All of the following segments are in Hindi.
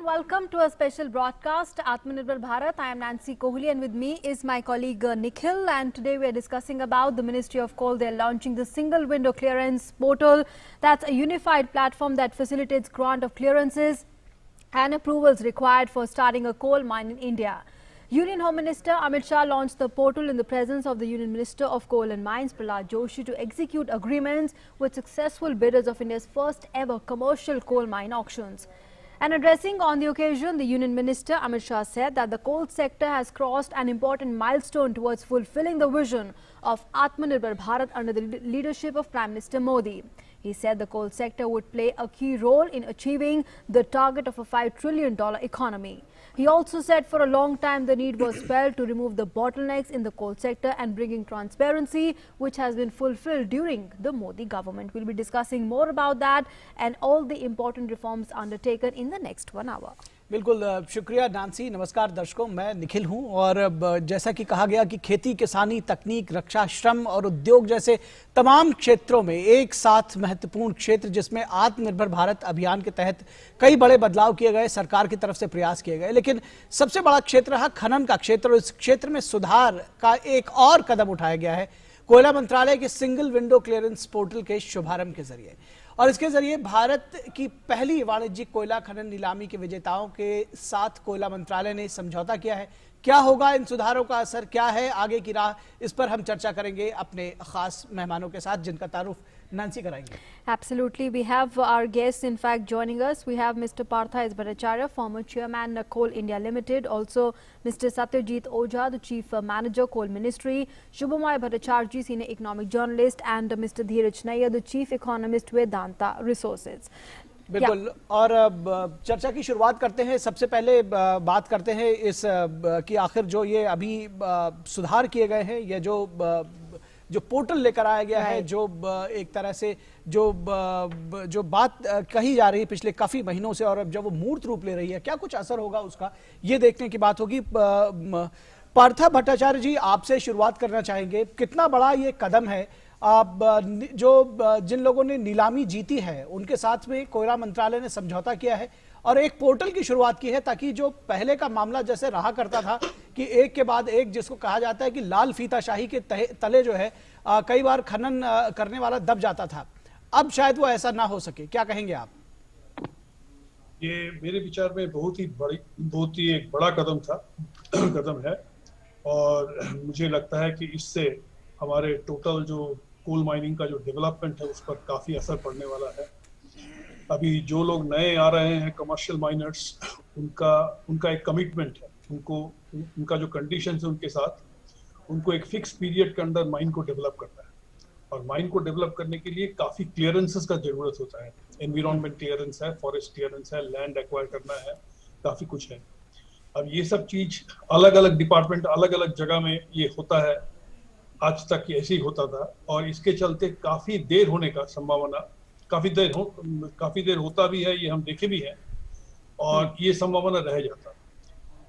and welcome to a special broadcast Atmanirbhar Bharat. I am Nancy Kohli and with me is my colleague Nikhil, and today we are discussing about the Ministry of Coal. They are launching the single window clearance portal. That's a unified platform that facilitates grant of clearances and approvals required for starting a coal mine in India. Union Home Minister Amit Shah launched the portal in the presence of the Union Minister of Coal and Mines Prahlad Joshi to execute agreements with successful bidders of India's first ever commercial coal mine auctions. And addressing on the occasion, the Union Minister Amit Shah said that the coal sector has crossed an important milestone towards fulfilling the vision of Atmanirbhar Bharat under the leadership of Prime Minister Modi. He said the coal sector would play a key role in achieving the target of a $5 trillion economy. He also said for a long time the need was felt to remove the bottlenecks in the coal sector and bringing transparency, which has been fulfilled during the Modi government. We'll be discussing more about that and all the important reforms undertaken in the next 1 hour. बिल्कुल शुक्रिया नांसी। नमस्कार दर्शकों, मैं निखिल हूं और जैसा कि कहा गया कि खेती, किसानी, तकनीक, रक्षा, श्रम और उद्योग जैसे तमाम क्षेत्रों में एक साथ महत्वपूर्ण क्षेत्र जिसमें आत्मनिर्भर भारत अभियान के तहत कई बड़े बदलाव किए गए, सरकार की तरफ से प्रयास किए गए, लेकिन सबसे बड़ा क्षेत्र है खनन का क्षेत्र और इस क्षेत्र में सुधार का एक और कदम उठाया गया है कोयला मंत्रालय के सिंगल विंडो क्लियरेंस पोर्टल के शुभारंभ के जरिए। और इसके जरिए भारत की पहली वाणिज्यिक कोयला खनन नीलामी के विजेताओं के साथ कोयला मंत्रालय ने समझौता किया है। क्या होगा इन सुधारों का असर, क्या है आगे की राह, इस पर हम चर्चा करेंगे अपने खास मेहमानों के साथ जिनका तारुफ नांसी कराएंगे। Absolutely, we have our guests in fact joining us. We have Mr. Partha S. Bhattacharya, former chairman Coal India Limited, also Mr. Satyajit Ojha, the chief manager Coal Ministry, Shubhamay Bhattacharya, senior economic journalist, and Mr. Dheeraj Nayyar, the chief economist Vedanta Resources. बिल्कुल, और चर्चा की शुरुआत करते हैं। सबसे पहले बात करते हैं इस कि आखिर जो ये अभी सुधार किए गए हैं, ये जो पोर्टल लेकर आया गया है, जो एक तरह से जो बात कही जा रही है पिछले काफी महीनों से और अब जब वो मूर्त रूप ले रही है, क्या कुछ असर होगा उसका, ये देखने की बात होगी। पार्था भट्टाचार्य जी, आपसे शुरुआत करना चाहेंगे। कितना बड़ा ये कदम है? आप जिन लोगों ने नीलामी जीती है उनके साथ में कोयला मंत्रालय ने समझौता किया है और एक पोर्टल की शुरुआत की है ताकि जो पहले का मामला जैसे रहा करता था कि एक के बाद एक, जिसको कहा जाता है कि लाल फीताशाही के तले जो है कई बार खनन करने वाला दब जाता था, अब शायद वो ऐसा ना हो सके। क्या कहेंगे आप? ये मेरे विचार में बहुत ही एक बड़ा कदम है और मुझे लगता है कि इससे हमारे टोटल जो कोल माइनिंग का जो डेवलपमेंट है उस पर काफ़ी असर पड़ने वाला है। अभी जो लोग नए आ रहे हैं कमर्शियल माइनर्स, उनका एक कमिटमेंट है, उनका जो कंडीशन है उनके साथ, उनको एक फिक्स पीरियड के अंदर माइन को डेवलप करना है और माइन को डेवलप करने के लिए काफ़ी क्लियरेंसेस का जरूरत होता है। एनवायरमेंट क्लियरेंस है, फॉरेस्ट क्लियरेंस है, लैंड एक्वायर करना है, काफ़ी कुछ है। अब ये सब चीज़ अलग अलग डिपार्टमेंट, अलग अलग जगह में ये होता है, आज तक ऐसे ही होता था और इसके चलते काफी देर होने का संभावना, काफी देर होता भी है, ये हम देखे भी हैं और ये संभावना रह जाता।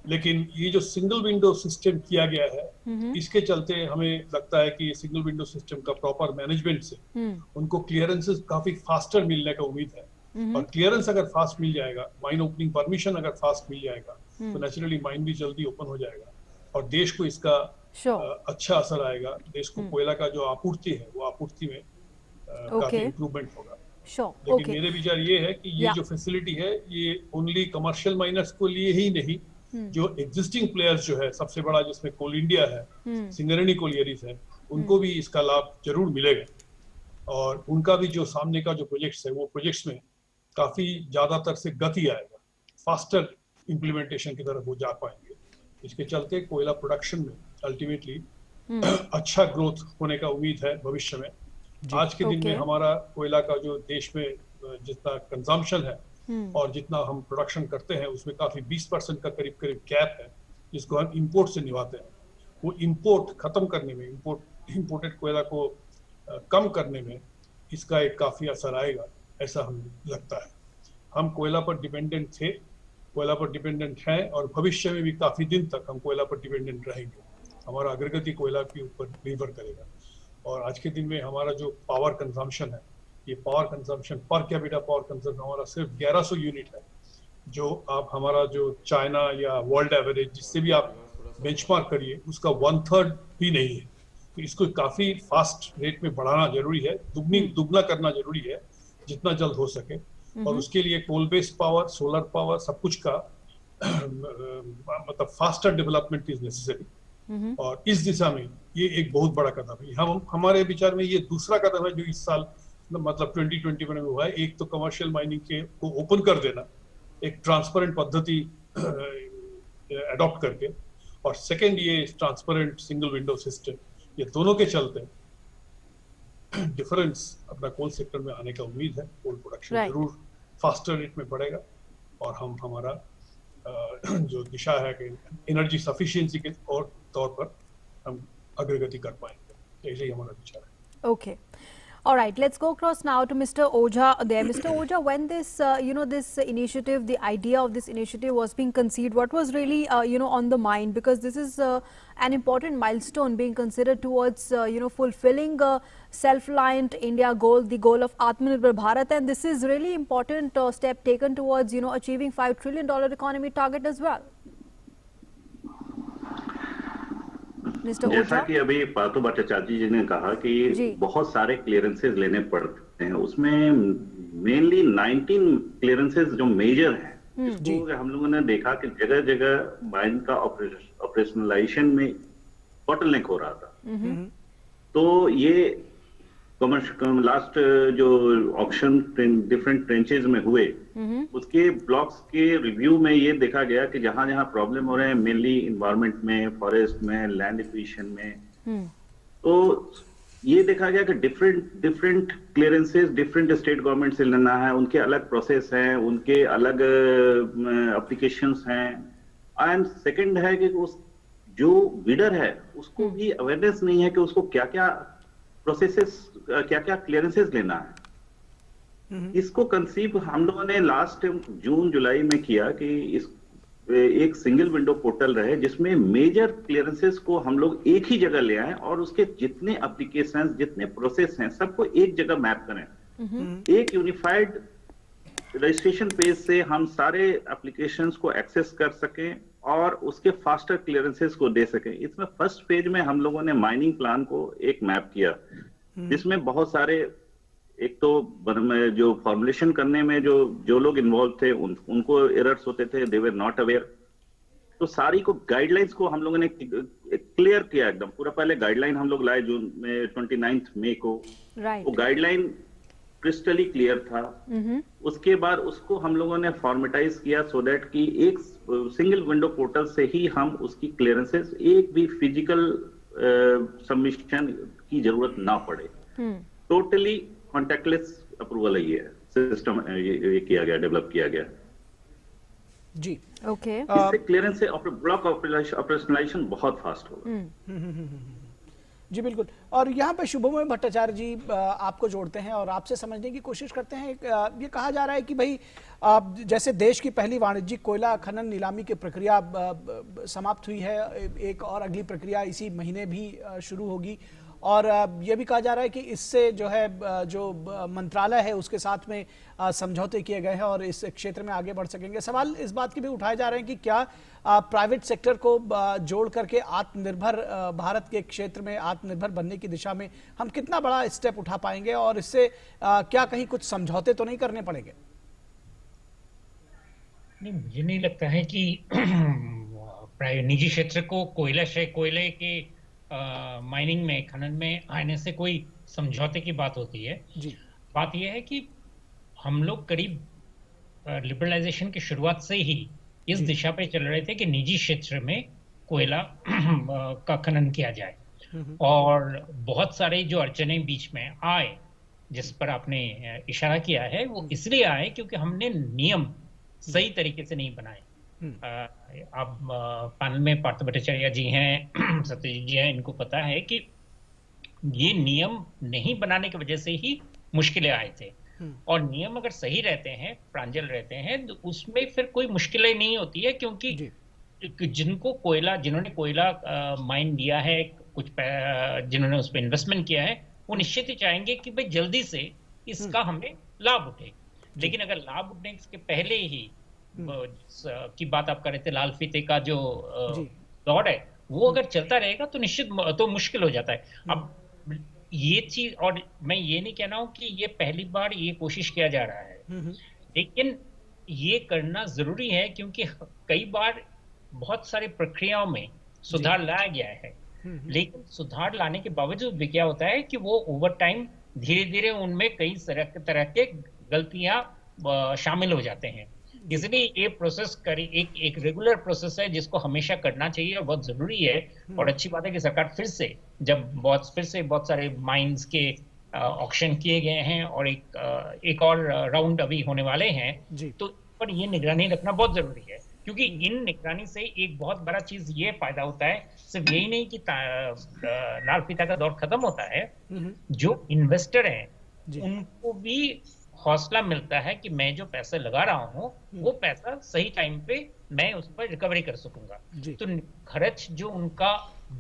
लेकिन ये जो सिंगल विंडो सिस्टम किया गया है, इसके चलते हमें लगता है कि सिंगल विंडो सिस्टम का प्रॉपर मैनेजमेंट से उनको क्लियरेंसेस काफी फास्टर मिलने का उम्मीद है और क्लियरेंस अगर फास्ट मिल जाएगा, माइन ओपनिंग परमिशन अगर फास्ट मिल जाएगा तो नेचुरली माइन भी जल्दी ओपन हो जाएगा और देश को इसका अच्छा असर आएगा। देश को कोयला का जो आपूर्ति है वो आपूर्ति में काफी इम्प्रूवमेंट होगा। लेकिन मेरे विचार ये है कि ये जो फैसिलिटी है ये ओनली कमर्शियल माइनर्स को लिए ही नहीं, जो एग्जिस्टिंग प्लेयर्स जो है, सबसे बड़ा जिसमें कोल इंडिया है, सिंगरेनी कोलियरीज है, उनको भी इसका लाभ जरूर मिलेगा और उनका भी जो सामने का जो प्रोजेक्ट्स है वो प्रोजेक्ट्स में काफी ज्यादातर से गति आएगा, फास्टर इम्प्लीमेंटेशन की तरफ वो जा पाएंगे। इसके चलते कोयला प्रोडक्शन में अल्टीमेटली अच्छा ग्रोथ होने का उम्मीद है भविष्य में। आज के दिन में हमारा कोयला का जो देश में जितना कंजम्पशन है और जितना हम प्रोडक्शन करते हैं उसमें काफी 20% का करीब गैप है जिसको हम इंपोर्ट से निभाते हैं। वो इंपोर्ट खत्म करने में, इंपोर्टेड कोयला को कम करने में इसका एक काफी असर आएगा, ऐसा हमें लगता है। हम कोयला पर डिपेंडेंट थे, कोयला पर डिपेंडेंट हैं और भविष्य में भी काफी दिन तक हम कोयला पर डिपेंडेंट रहेंगे। हमारा अग्रगति कोयला के ऊपर निर्भर करेगा और आज के दिन में हमारा जो पावर कंजम्पशन है, ये power consumption per capita power consumption हमारा सिर्फ 1100 यूनिट है जो आप हमारा जो चाइना या वर्ल्ड एवरेज जिससे भी आप बेंचमार्क करिए उसका 1/3 भी नहीं है। तो इसको काफी फास्ट रेट में बढ़ाना जरूरी है, दुगना करना जरूरी है जितना जल्द हो सके। और उसके लिए coal based power, solar power, सब कुछ का मतलब फास्टर डेवलपमेंट इज नेसेसरी। और इस दिशा में ये एक बहुत बड़ा कदम है। हम हमारे विचार में ये दूसरा कदम है जो इस साल मतलब 2021 में हुआ है। एक तो कमर्शियल माइनिंग के को ओपन कर देना, एक ट्रांसपेरेंट पद्धति अडॉप्ट करके, और सेकंड ये ट्रांसपेरेंट सिंगल विंडो सिस्टम। ये दोनों के चलते डिफरेंस अपना कोल सेक्टर में आने का उम्मीद है। कोल प्रोडक्शन जरूर फास्टर रेट में बढ़ेगा और हम हमारा जो दिशा है कि एनर्जी सफिशिएंसी के तौर पर हम अग्रगति कर पाएंगे। यही हमारा विचार है। Okay. All right, let's go across now to Mr. Ojha there. Mr. Ojha, when this, this initiative, the idea of this initiative was being conceived, what was really, on the mind? Because this is an important milestone being considered towards, fulfilling self-reliant India goal, the goal of Atmanirbhar Bharat. And this is really important step taken towards, achieving $5 trillion economy target as well. जैसा कि अभी पार्थो भट्टाचार्य जी ने कहा कि बहुत सारे क्लियरेंसेस लेने पड़ते हैं, उसमें मेनली 19 क्लियरेंसेस जो मेजर हैं, इसको हम लोगों ने देखा कि जगह जगह माइन का ऑपरेशनलाइजेशन में बॉटलनेक हो रहा था। तो ये लास्ट जो ऑक्शन डिफरेंट ट्रेंचेज में हुए, उसके ब्लॉक्स के रिव्यू में ये देखा गया कि जहां जहां प्रॉब्लम हो रहे हैं मेनली इन्वायरमेंट में, फॉरेस्ट में, लैंड एक्विजिशन में, तो ये देखा गया कि different clearances different state government से लेना है, उनके अलग प्रोसेस हैं, उनके अलग एप्लीकेशंस हैं। एंड सेकंड है कि उस जो बिडर है उसको भी अवेयरनेस नहीं है कि उसको क्या क्या प्रोसेसेस, क्या क्या क्लियरेंसेस लेना है। इसको कंसीव हम लोगों ने लास्ट जून जुलाई में किया कि इस एक सिंगल विंडो पोर्टल रहे जिसमें मेजर क्लियरेंसेस को हम लोग एक ही जगह ले आए और उसके जितने एप्लीकेशंस, जितने प्रोसेस हैं, सबको एक जगह मैप करें। एक यूनिफाइड रजिस्ट्रेशन पेज से हम सारे एप्लीकेशंस को एक्सेस कर सकें और उसके फास्टर क्लियरेंसेस को दे सकें। इसमें फर्स्ट पेज में हम लोगों ने माइनिंग प्लान को एक मैप किया, जिसमें बहुत सारे, एक तो जो फॉर्मुलेशन करने में जो लोग इन्वॉल्व थे उनको एरर्स होते थे, दे वर नॉट अवेयर। तो सारी को गाइडलाइंस को हम लोगों ने क्लियर किया एकदम पूरा। पहले गाइडलाइन हम लोग लाए जून में 29 मई को, वो गाइडलाइन क्रिस्टली क्लियर था। उसके बाद उसको हम लोगों ने फॉर्मेटाइज किया सो दैट कि एक सिंगल विंडो पोर्टल से ही हम उसकी क्लियरेंसेस, एक भी फिजिकल सबमिशन की जरूरत ना पड़े। टोटली कॉन्टैक्टलेस अप्रूवल है, ये सिस्टम ये किया गया, डेवलप किया गया जी। ओके, इससे क्लियरेंस से ब्लॉक ऑपरेशनलाइजेशन बहुत फास्ट होगा। जी बिल्कुल। और यहाँ पे शुभम भट्टाचार्य जी आपको जोड़ते हैं और आपसे समझने की कोशिश करते हैं। ये कहा जा रहा है कि भाई जैसे देश की पहली वाणिज्यिक कोयला खनन नीलामी की प्रक्रिया समाप्त हुई है, एक और अगली प्रक्रिया इसी महीने भी शुरू होगी, और ये भी कहा जा रहा है कि इससे जो है जो मंत्रालय है उसके साथ में समझौते किए गए हैं और इस क्षेत्र में आगे बढ़ सकेंगे। सवाल इस बात के भी उठाए जा रहे हैं कि क्या प्राइवेट सेक्टर को जोड़ करके आत्मनिर्भर भारत के क्षेत्र में आत्मनिर्भर बनने की दिशा में हम कितना बड़ा स्टेप उठा पाएंगे, और इससे क्या कहीं कुछ समझौते तो नहीं करने पड़ेंगे? नहीं, मुझे नहीं लगता है कि निजी क्षेत्र को कोयले के माइनिंग में, खनन में आने से कोई समझौते की बात होती है जी। बात यह है कि हम लोग करीब लिबरलाइजेशन की शुरुआत से ही इस दिशा पे चल रहे थे कि निजी क्षेत्र में कोयला का खनन किया जाए, और बहुत सारे जो अड़चने बीच में आए जिस पर आपने इशारा किया है वो इसलिए आए क्योंकि हमने नियम सही तरीके से नहीं बनाए। आप पैनल में पार्थो भट्टाचार्य जी हैं, सत्यजीत जी हैं, इनको पता है कि ये नियम नहीं बनाने की वजह से ही मुश्किलें आए थे। और नियम अगर सही रहते हैं, प्रांजल रहते हैं, तो उसमें फिर कोई मुश्किलें नहीं होती है, क्योंकि जिन्होंने कोयला माइन दिया है, जिन्होंने उस पर इन्वेस्टमेंट किया है, वो निश्चित ही चाहेंगे कि भाई जल्दी से इसका हमें लाभ उठे। लेकिन अगर लाभ उठने के पहले ही की बात आप कर रहे थे, लाल फीते का जो दौड़ है, वो अगर चलता रहेगा तो निश्चित तो मुश्किल हो जाता है। अब ये चीज, और मैं ये नहीं कह रहा हूं कि ये पहली बार ये कोशिश किया जा रहा है, लेकिन ये करना जरूरी है क्योंकि कई बार बहुत सारी प्रक्रियाओं में सुधार लाया गया है, लेकिन सुधार लाने के बावजूद भी क्या होता है कि वो ओवर टाइम धीरे धीरे उनमें कई तरह के गलतियां शामिल हो जाते हैं। इसलिए ये प्रोसेस एक रेगुलर प्रोसेस है जिसको हमेशा करना चाहिए और बहुत जरूरी है। और अच्छी बात है कि सरकार फिर से बहुत सारे माइंस के ऑक्शन किए गए हैं और एक और राउंड अभी होने वाले हैं, तो पर ये निगरानी रखना बहुत जरूरी है, क्योंकि इन निगरानी से एक बहुत बड़ा चीज ये फायदा होता है, सिर्फ यही नहीं कि लाल फीता का दौर खत्म होता है, जो इन्वेस्टर हैं उनको भी हौसला मिलता है कि मैं जो पैसे लगा रहा हूँ वो पैसा सही टाइम पे मैं उस पर रिकवरी कर सकूंगा। तो खर्च जो उनका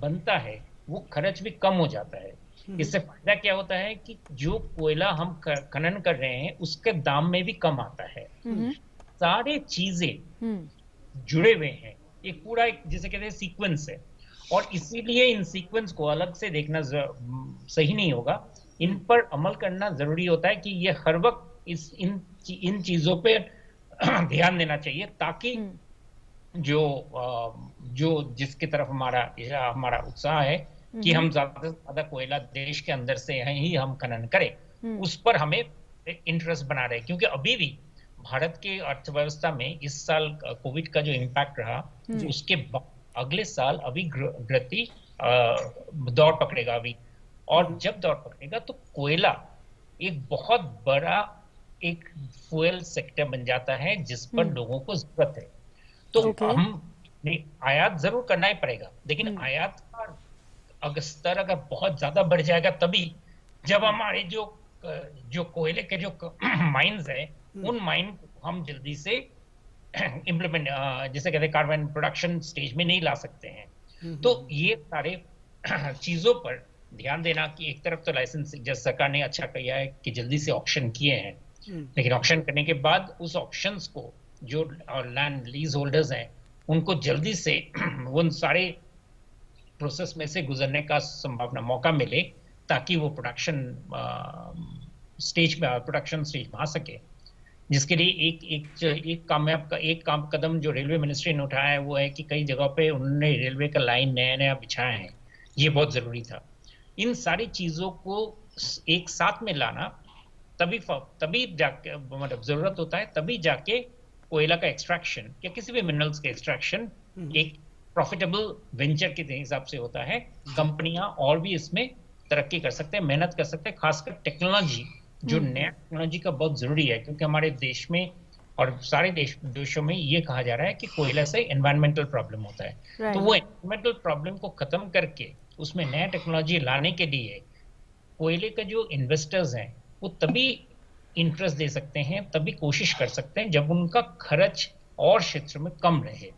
बनता है वो खर्च भी कम हो जाता है। इससे फायदा क्या होता है कि जो कोयला हम खनन कर रहे हैं उसके दाम में भी कम आता है। सारे चीजें जुड़े हुए हैं, एक पूरा जिसे कहते हैं सीक्वेंस है, और इसीलिए इन सीक्वेंस को अलग से देखना सही नहीं होगा। इन पर अमल करना जरूरी होता है कि ये हर वक्त इन चीजों पे ध्यान देना चाहिए, ताकि जो जिसकी तरफ हमारा उत्साह है कि हम ज्यादा से ज्यादा कोयला देश के अंदर से ही हम खनन करें, उस पर हमें इंटरेस्ट बना रहे। क्योंकि अभी भी भारत के अर्थव्यवस्था में इस साल कोविड का जो इम्पैक्ट रहा, उसके अगले साल अभी गति दौड़ पकड़ेगा अभी, और जब दौड़ पकड़ेगा तो कोयला एक बहुत बड़ा एक फ्यूल सेक्टर बन जाता है जिस पर लोगों को जरूरत है। तो हम आयात जरूर करना ही पड़ेगा, लेकिन आयात का स्तर अगर बहुत ज्यादा बढ़ जाएगा तभी जब हमारे जो कोयले के जो माइंस है उन माइन को हम जल्दी से इम्प्लीमेंट जिसे कहते हैं कार्बन प्रोडक्शन स्टेज में नहीं ला सकते हैं। तो ये सारे चीजों पर ध्यान देना कि एक तरफ तो लाइसेंस जैसे सरकार ने अच्छा किया है कि जल्दी से ऑक्शन किए हैं, लेकिन ऑक्शन करने के बाद उस ऑक्शंस को जो लैंड लीज होल्डर्स हैं उनको जल्दी से उन सारे प्रोसेस में से गुजरने का संभावना मौका मिले, ताकि वो प्रोडक्शन स्टेज में आ सके। जिसके लिए एक कदम जो रेलवे मिनिस्ट्री ने उठाया है वो है कि कई जगह पे उन्होंने रेलवे का लाइन नया बिछाया है, ये बहुत जरूरी था। इन सारी चीजों को एक साथ में लाना तभी जाके मतलब जरूरत होता है, तभी जाके कोयला का एक्सट्रैक्शन या किसी भी मिनरल्स का एक्सट्रैक्शन एक प्रॉफिटेबल वेंचर के हिसाब से होता है। कंपनियां और भी इसमें तरक्की कर सकते हैं, मेहनत कर सकते हैं, खासकर टेक्नोलॉजी जो नया टेक्नोलॉजी का बहुत जरूरी है, क्योंकि हमारे देश में और सारे देशों में ये कहा जा रहा है कि कोयला से एनवायरमेंटल प्रॉब्लम होता है। तो वो एनवायरमेंटल प्रॉब्लम को खत्म करके उसमें नया टेक्नोलॉजी लाने के लिए कोयले का जो इन्वेस्टर्स हैं वो तभी इंटरेस्ट दे सकते हैं, तभी कोशिश कर सकते हैं जब उनका खर्च और क्षेत्र में कम रहे।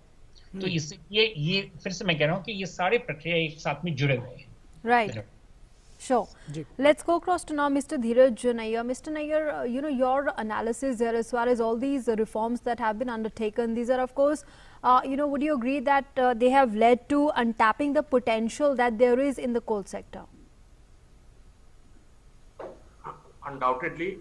तो इससे ये फिर से मैं कह रहा हूँ कि ये सारी प्रक्रिया एक साथ में जुड़े हुए हैं। Right, sure. Let's go across to now Mr. Dheeraj Nayyar. Mr. Nayyar, your analysis there as far as all these reforms that have been undertaken, these are of course, would you agree that they have led to untapping the potential that there is in the coal sector? Undoubtedly,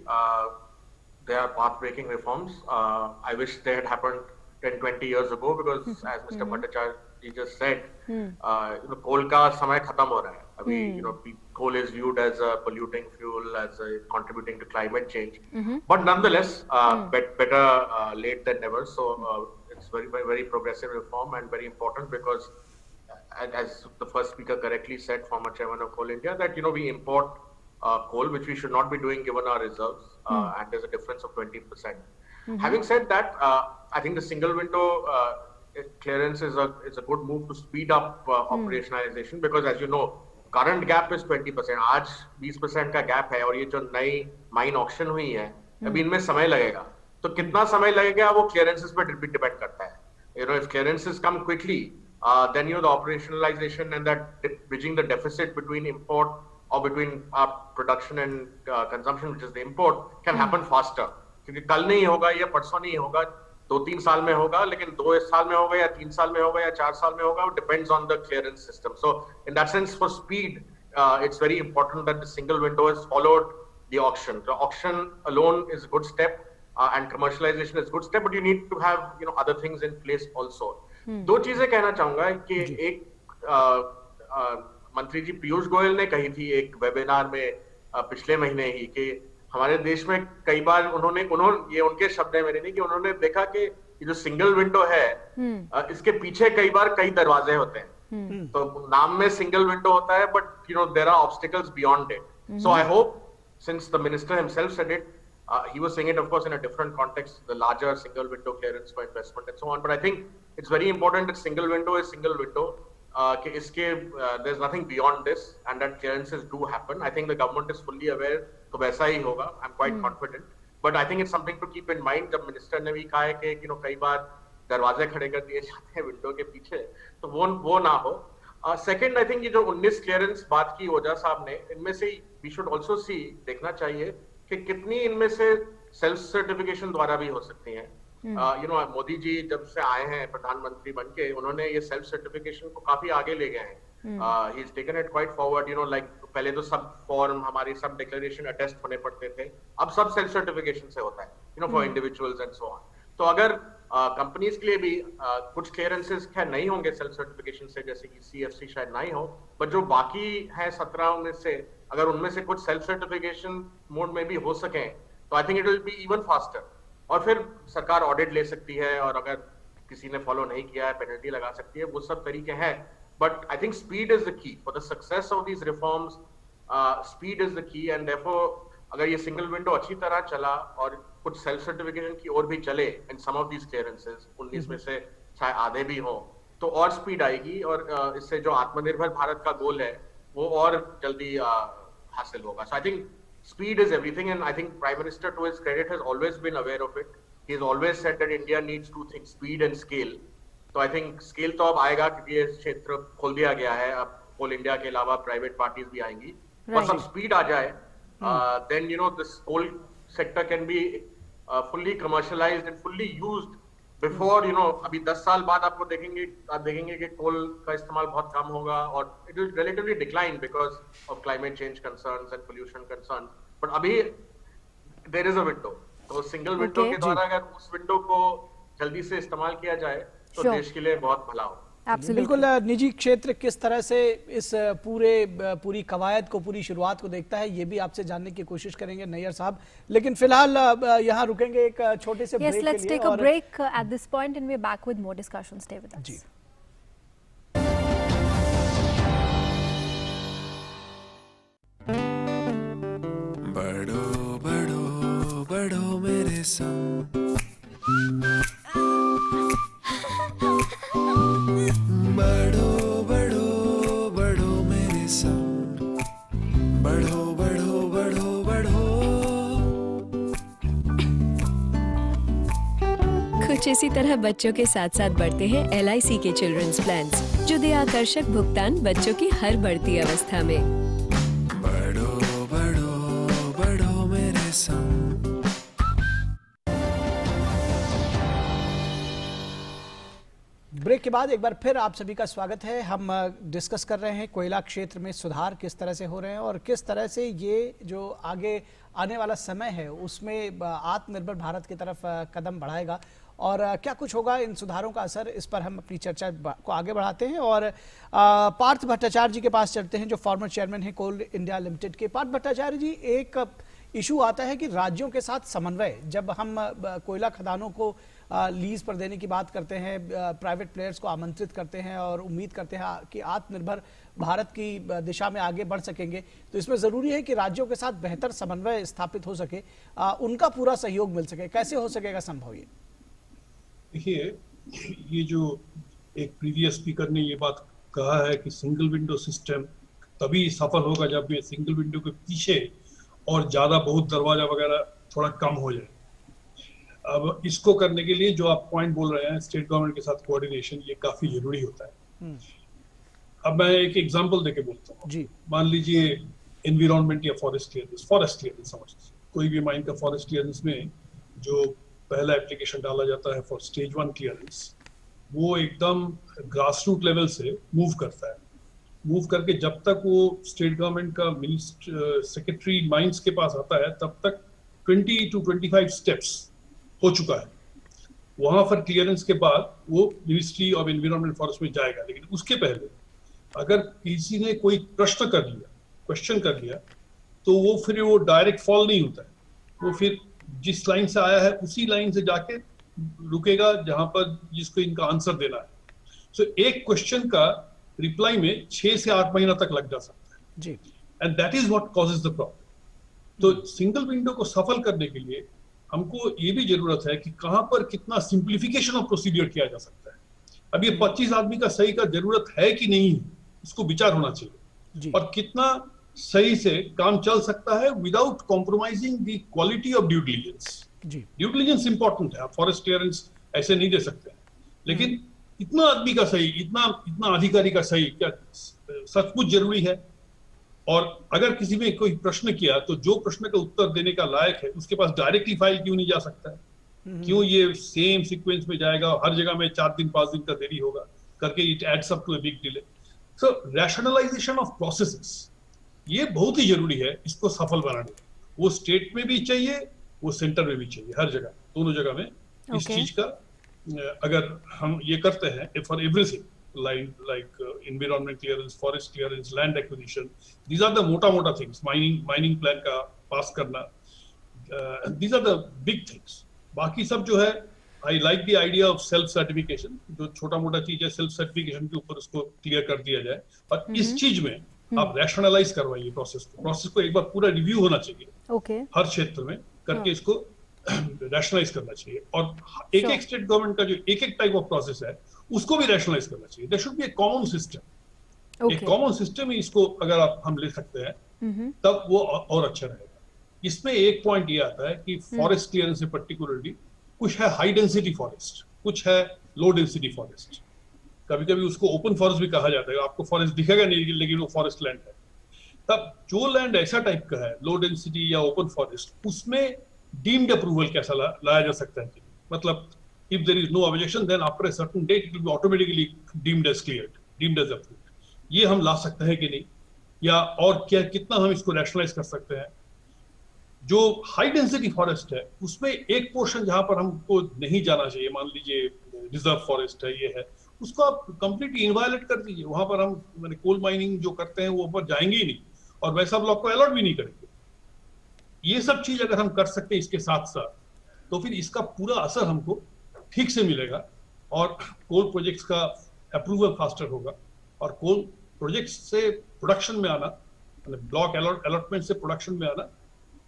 they are path-breaking reforms. I wish they had happened 10-20 years ago, because as Mr. Bhattacharya just said, coal का समय खत्म हो रहा है अभी। Coal is viewed as a polluting fuel, as contributing to climate change, but nonetheless better late than never. So it's very, very, very progressive reform and very important, because as the first speaker correctly said, former chairman of Coal India, that we import coal, which we should not be doing given our reserves, and there's a difference of 20%. Having said that, I think the single window clearance is a good move to speed up operationalization, because as you know, current gap is 20%. आज 20% का gap है, और ये जो नई माइन ऑक्शन हुई है अभी इनमें समय लगेगा। तो कितना समय लगेगा वो क्लियरेंसेस पर डिपेंड करता है। If clearances come quickly, then the operationalization and that bridging the deficit between import or between production and consumption, which is the import, can happen faster. क्योंकि कल नहीं होगा या परसों नहीं होगा, 2-3 साल में होगा, लेकिन 2 साल में होगा या 3 साल में होगा या 4 साल में होगा, depends on the clearance system. So in that sense for speed it's very important that the single window has followed the auction. The auction alone is a good step, and commercialization is a good step, but you need to have other things in place also. दो चीजें कहना चाहूंगा कि एक मंत्री जी पीयूष गोयल ने कही थी एक वेबिनार में पिछले महीने ही कि हमारे देश में कई बार उन्होंने ये उनके शब्द है, मेरे नहीं, कि उन्होंने देखा कि ये जो सिंगल विंडो है इसके पीछे कई बार कई दरवाजे होते हैं. तो नाम में सिंगल विंडो होता है, but there are obstacles beyond it. So I hope, since the minister himself said it, he was saying it of course in a different context, the larger single window clearance for investment and so on, but I think it's very important that single window is single window, कि इसके there's nothing beyond this, and that clearances do happen. I think the government is fully aware, तो वैसा ही होगा, I'm quite confident, but I think it's something to keep in mind. जब मिनिस्टर ने भी कहा है कि कई बार दरवाजे खड़े कर दिए जाते हैं विंडो के पीछे, तो वो ना हो. सेकंड, आई थिंक ये जो 19 क्लियरेंस बात की ओझा साहब ने, इनमें से वी शुड आल्सो सी, देखना चाहिए कि कितनी इनमें से सेल्फ सर्टिफिकेशन द्वारा भी हो सकती हैं. मोदी जी जब से आए हैं प्रधानमंत्री बनके, उन्होंने ये सेल्फ सर्टिफिकेशन को काफी आगे ले गए हैं. He is taken it quite forward. Like पहले तो सब फॉर्म, हमारी सब डिक्लेरेशन अटेस्ट होने पड़ते थे, अब सब सेल्फ सर्टिफिकेशन से होता है, for individuals and so on. तो अगर कंपनीज के लिए भी कुछ क्लियरेंसेस क्या नहीं होंगे सेल्फ सर्टिफिकेशन से, जैसे कि सीएफसी शायद नहीं हो, बट जो बाकी है 17 में से, अगर उनमें से कुछ सेल्फ सर्टिफिकेशन मोड में भी हो सके, तो I think it will be even faster. और फिर सरकार ऑडिट ले सकती है, और अगर किसी ने फॉलो नहीं किया है पेनल्टी लगा सकती है, वो सब तरीके हैं. But I think speed is the key for the success of these reforms. Speed is the key, and therefore अगर ये सिंगल विंडो अच्छी तरह चला और कुछ सेल्फ सर्टिफिकेशन की ओर भी चले इन सम ऑफ दीज क्लियरेंसेस, 19 में से चाहे आधे भी हो, तो और स्पीड आएगी, और इससे जो आत्मनिर्भर भारत का गोल है वो और जल्दी हासिल होगा. So I think speed is everything, and I think Prime Minister, to his credit, has always been aware of it. He has always said that India needs two things, speed and scale. So I think scale तो अब आएगा, क्योंकि ये क्षेत्र खोल दिया गया है, अब कोल इंडिया के अलावा प्राइवेट पार्टीज भी आएंगी. बस अब स्पीड आ जाए, then this whole sector can be fully commercialized and fully used before अभी 10 साल बाद आप देखेंगे कि कोल का इस्तेमाल बहुत कम होगा, और it will relatively decline because of climate change concerns and pollution concerns. but अभी there is a window, तो सिंगल विंडो के द्वारा अगर उस विंडो को जल्दी से इस्तेमाल किया जाए तो देश के लिए बहुत भला हो. बिल्कुल. निजी क्षेत्र किस तरह से इस पूरी कवायद को, पूरी शुरुआत को देखता है, ये भी आपसे जानने की कोशिश करेंगे नैयर साहब. लेकिन फिलहाल यहाँ रुकेंगे एक छोटे से ब्रेक के लिए. Let's take a break at this point and we're back with more discussion. Stay with us. जी. बढ़ो बढ़ो बढ़ो मेरे संग, बढ़ो बढ़ो बढ़ो मेरे संग, बढ़ो बढ़ो बढ़ो बढ़ो. कुछ इसी तरह बच्चों के साथ साथ बढ़ते हैं LIC के चिल्ड्रंस प्लान्स, जो दे आकर्षक भुगतान बच्चों की हर बढ़ती अवस्था में. बढ़ो बढ़ो बढ़ो मेरे संग. ब्रेक के बाद एक बार फिर आप सभी का स्वागत है. हम डिस्कस कर रहे हैं कोयला क्षेत्र में सुधार किस तरह से हो रहे हैं, और किस तरह से ये जो आगे आने वाला समय है उसमें आत्मनिर्भर भारत की तरफ कदम बढ़ाएगा, और क्या कुछ होगा इन सुधारों का असर. इस पर हम अपनी चर्चा को आगे बढ़ाते हैं और पार्थ भट्टाचार्य जी के पास चलते हैं, जो फॉर्मर चेयरमैन है कोल इंडिया लिमिटेड के. पार्थ भट्टाचार्य जी, एक इशू आता है कि राज्यों के साथ समन्वय, जब हम कोयला खदानों को लीज पर देने की बात करते हैं, प्राइवेट प्लेयर्स को आमंत्रित करते हैं और उम्मीद करते हैं कि आत्मनिर्भर भारत की दिशा में आगे बढ़ सकेंगे, तो इसमें ज़रूरी है कि राज्यों के साथ बेहतर समन्वय स्थापित हो सके, उनका पूरा सहयोग मिल सके. कैसे हो सकेगा संभव ये? देखिए, ये जो एक प्रीवियस स्पीकर ने ये बात कहा है कि सिंगल विंडो सिस्टम तभी सफल होगा जब ये सिंगल विंडो के पीछे और ज़्यादा बहुत दरवाजा वगैरह थोड़ा कम हो जाए. अब इसको करने के लिए जो आप पॉइंट बोल रहे हैं, स्टेट गवर्नमेंट के साथ कोऑर्डिनेशन, ये काफी जरूरी होता है. अब मैं एक एग्जांपल देके बोलता हूँ. मान लीजिए एनवायरनमेंट या फॉरेस्ट क्लियरेंस समझ लीजिए, कोई भी माइन का फॉरेस्ट क्लियरेंस में जो पहला एप्लीकेशन डाला जाता है फॉर स्टेज 1 क्लियरेंस, वो एकदम ग्रास रूट लेवल से मूव करता है। मूव करके जब तक वो स्टेट गवर्नमेंट का सेक्रेटरी माइंस के पास आता है तब तक 20 to 25 स्टेप्स हो चुका है। वहां पर क्लियरेंस के बाद वो मिनिस्ट्री ऑफ एनवायरनमेंट फॉरेस्ट में जाएगा, लेकिन उसके पहले अगर किसी ने कोई प्रश्न कर लिया, क्वेश्चन कर लिया, तो वो फिर वो डायरेक्ट फॉल नहीं होता है, वो फिर जिस लाइन से आया है उसी लाइन से जाके रुकेगा जहां पर जिसको इनका आंसर देना है। सो एक क्वेश्चन का रिप्लाई में 6 से 8 महीना तक लग जा सकता है जी, and that is what causes the problem. तो सिंगल विंडो को सफल करने के लिए हमको ये भी जरूरत है कि कहां पर कितना सिंप्लीफिकेशन ऑफ प्रोसीड्यूर किया जा सकता है। अब ये 25 आदमी का सही का जरूरत है कि नहीं, इसको विचार होना चाहिए, और कितना सही से काम चल सकता है without compromising the quality of due diligence. Due diligence important है, आप फॉरेस्ट क्लियरेंस ऐसे नहीं दे सकते, लेकिन इतना आदमी का सही, इतना अधिकारी का सही क्या सचमुच जरूरी है? और अगर किसी ने कोई प्रश्न किया तो जो प्रश्न का उत्तर देने का लायक है उसके पास डायरेक्टली फाइल क्यों नहीं जा सकता है? क्यों ये सेम सीक्वेंस में जाएगा, हर जगह में 4 दिन 5 दिन का देरी होगा करके it adds up to a big delay. So rationalisation of processes ये बहुत ही जरूरी है इसको सफल बनाने में। वो स्टेट में भी चाहिए, वो सेंटर में भी चाहिए, हर जगह, दोनों जगह में इस चीज का अगर हम ये करते हैं for everything like environment clearance, forest clearance, land acquisition, these are the मोटा things, mining plan का पास करना, these are the big things। बाकी सब जो है, I like the idea of self certification, जो छोटा मोटा चीज है self certification के ऊपर उसको क्लियर कर दिया जाए, और इस चीज में आप रैशनलाइज करवाइए प्रोसेस को एक बार पूरा रिव्यू होना चाहिए हर क्षेत्र में करके इसको रैशनलाइज करना चाहिए, और एक स्टेट गवर्नमेंट का जो एक टाइप ऑफ प्रोसेस है उसको भी रैशनलाइज करना चाहिए। There should be a common system, एक कॉमन सिस्टम ही इसको अगर हम ले सकते हैं तब वो और अच्छा रहेगा। इसमें एक पॉइंट ये आता है कि फॉरेस्ट क्लियरेंस से पर्टिकुलरली कुछ है हाई डेंसिटी फॉरेस्ट, कुछ है लो डेंसिटी फॉरेस्ट, कभी कभी उसको ओपन फॉरेस्ट भी कहा जाता है, आपको फॉरेस्ट दिखेगा नहीं लेकिन वो फॉरेस्ट लैंड है। तब जो लैंड ऐसा टाइप का है लो डेंसिटी या ओपन फॉरेस्ट, उसमें डीम्ड अप्रूवल कैसा लाया जा सकता है? मतलब if there is no objection then after a certain date it will be automatically deemed as cleared, deemed as approved। ये हम ला सकते हैं कि नहीं, या और क्या कितना हम इसको रैशनलाइज कर सकते हैं? जो हाई डेंसिटी फॉरेस्ट है उसमें एक पोर्शन जहां पर हमको नहीं जाना चाहिए, मान लीजिए रिजर्व फॉरेस्ट है, ये है, उसको आप कंप्लीटली इनवायलेट कर दीजिए। वहां पर हम मैंने कोल माइनिंग जो करते हैं वो ऊपर जाएंगे ही नहीं, और वैसा ब्लॉक को अलॉट भी नहीं करेंगे। ये सब चीज अगर हम कर सकते हैं इसके साथ साथ, तो फिर इसका पूरा असर हमको ठीक से मिलेगा, और कोल प्रोजेक्ट्स का अप्रूवल फास्टर होगा, और कोल प्रोजेक्ट्स से प्रोडक्शन में आना, ब्लॉक अलॉटमेंट से प्रोडक्शन में आना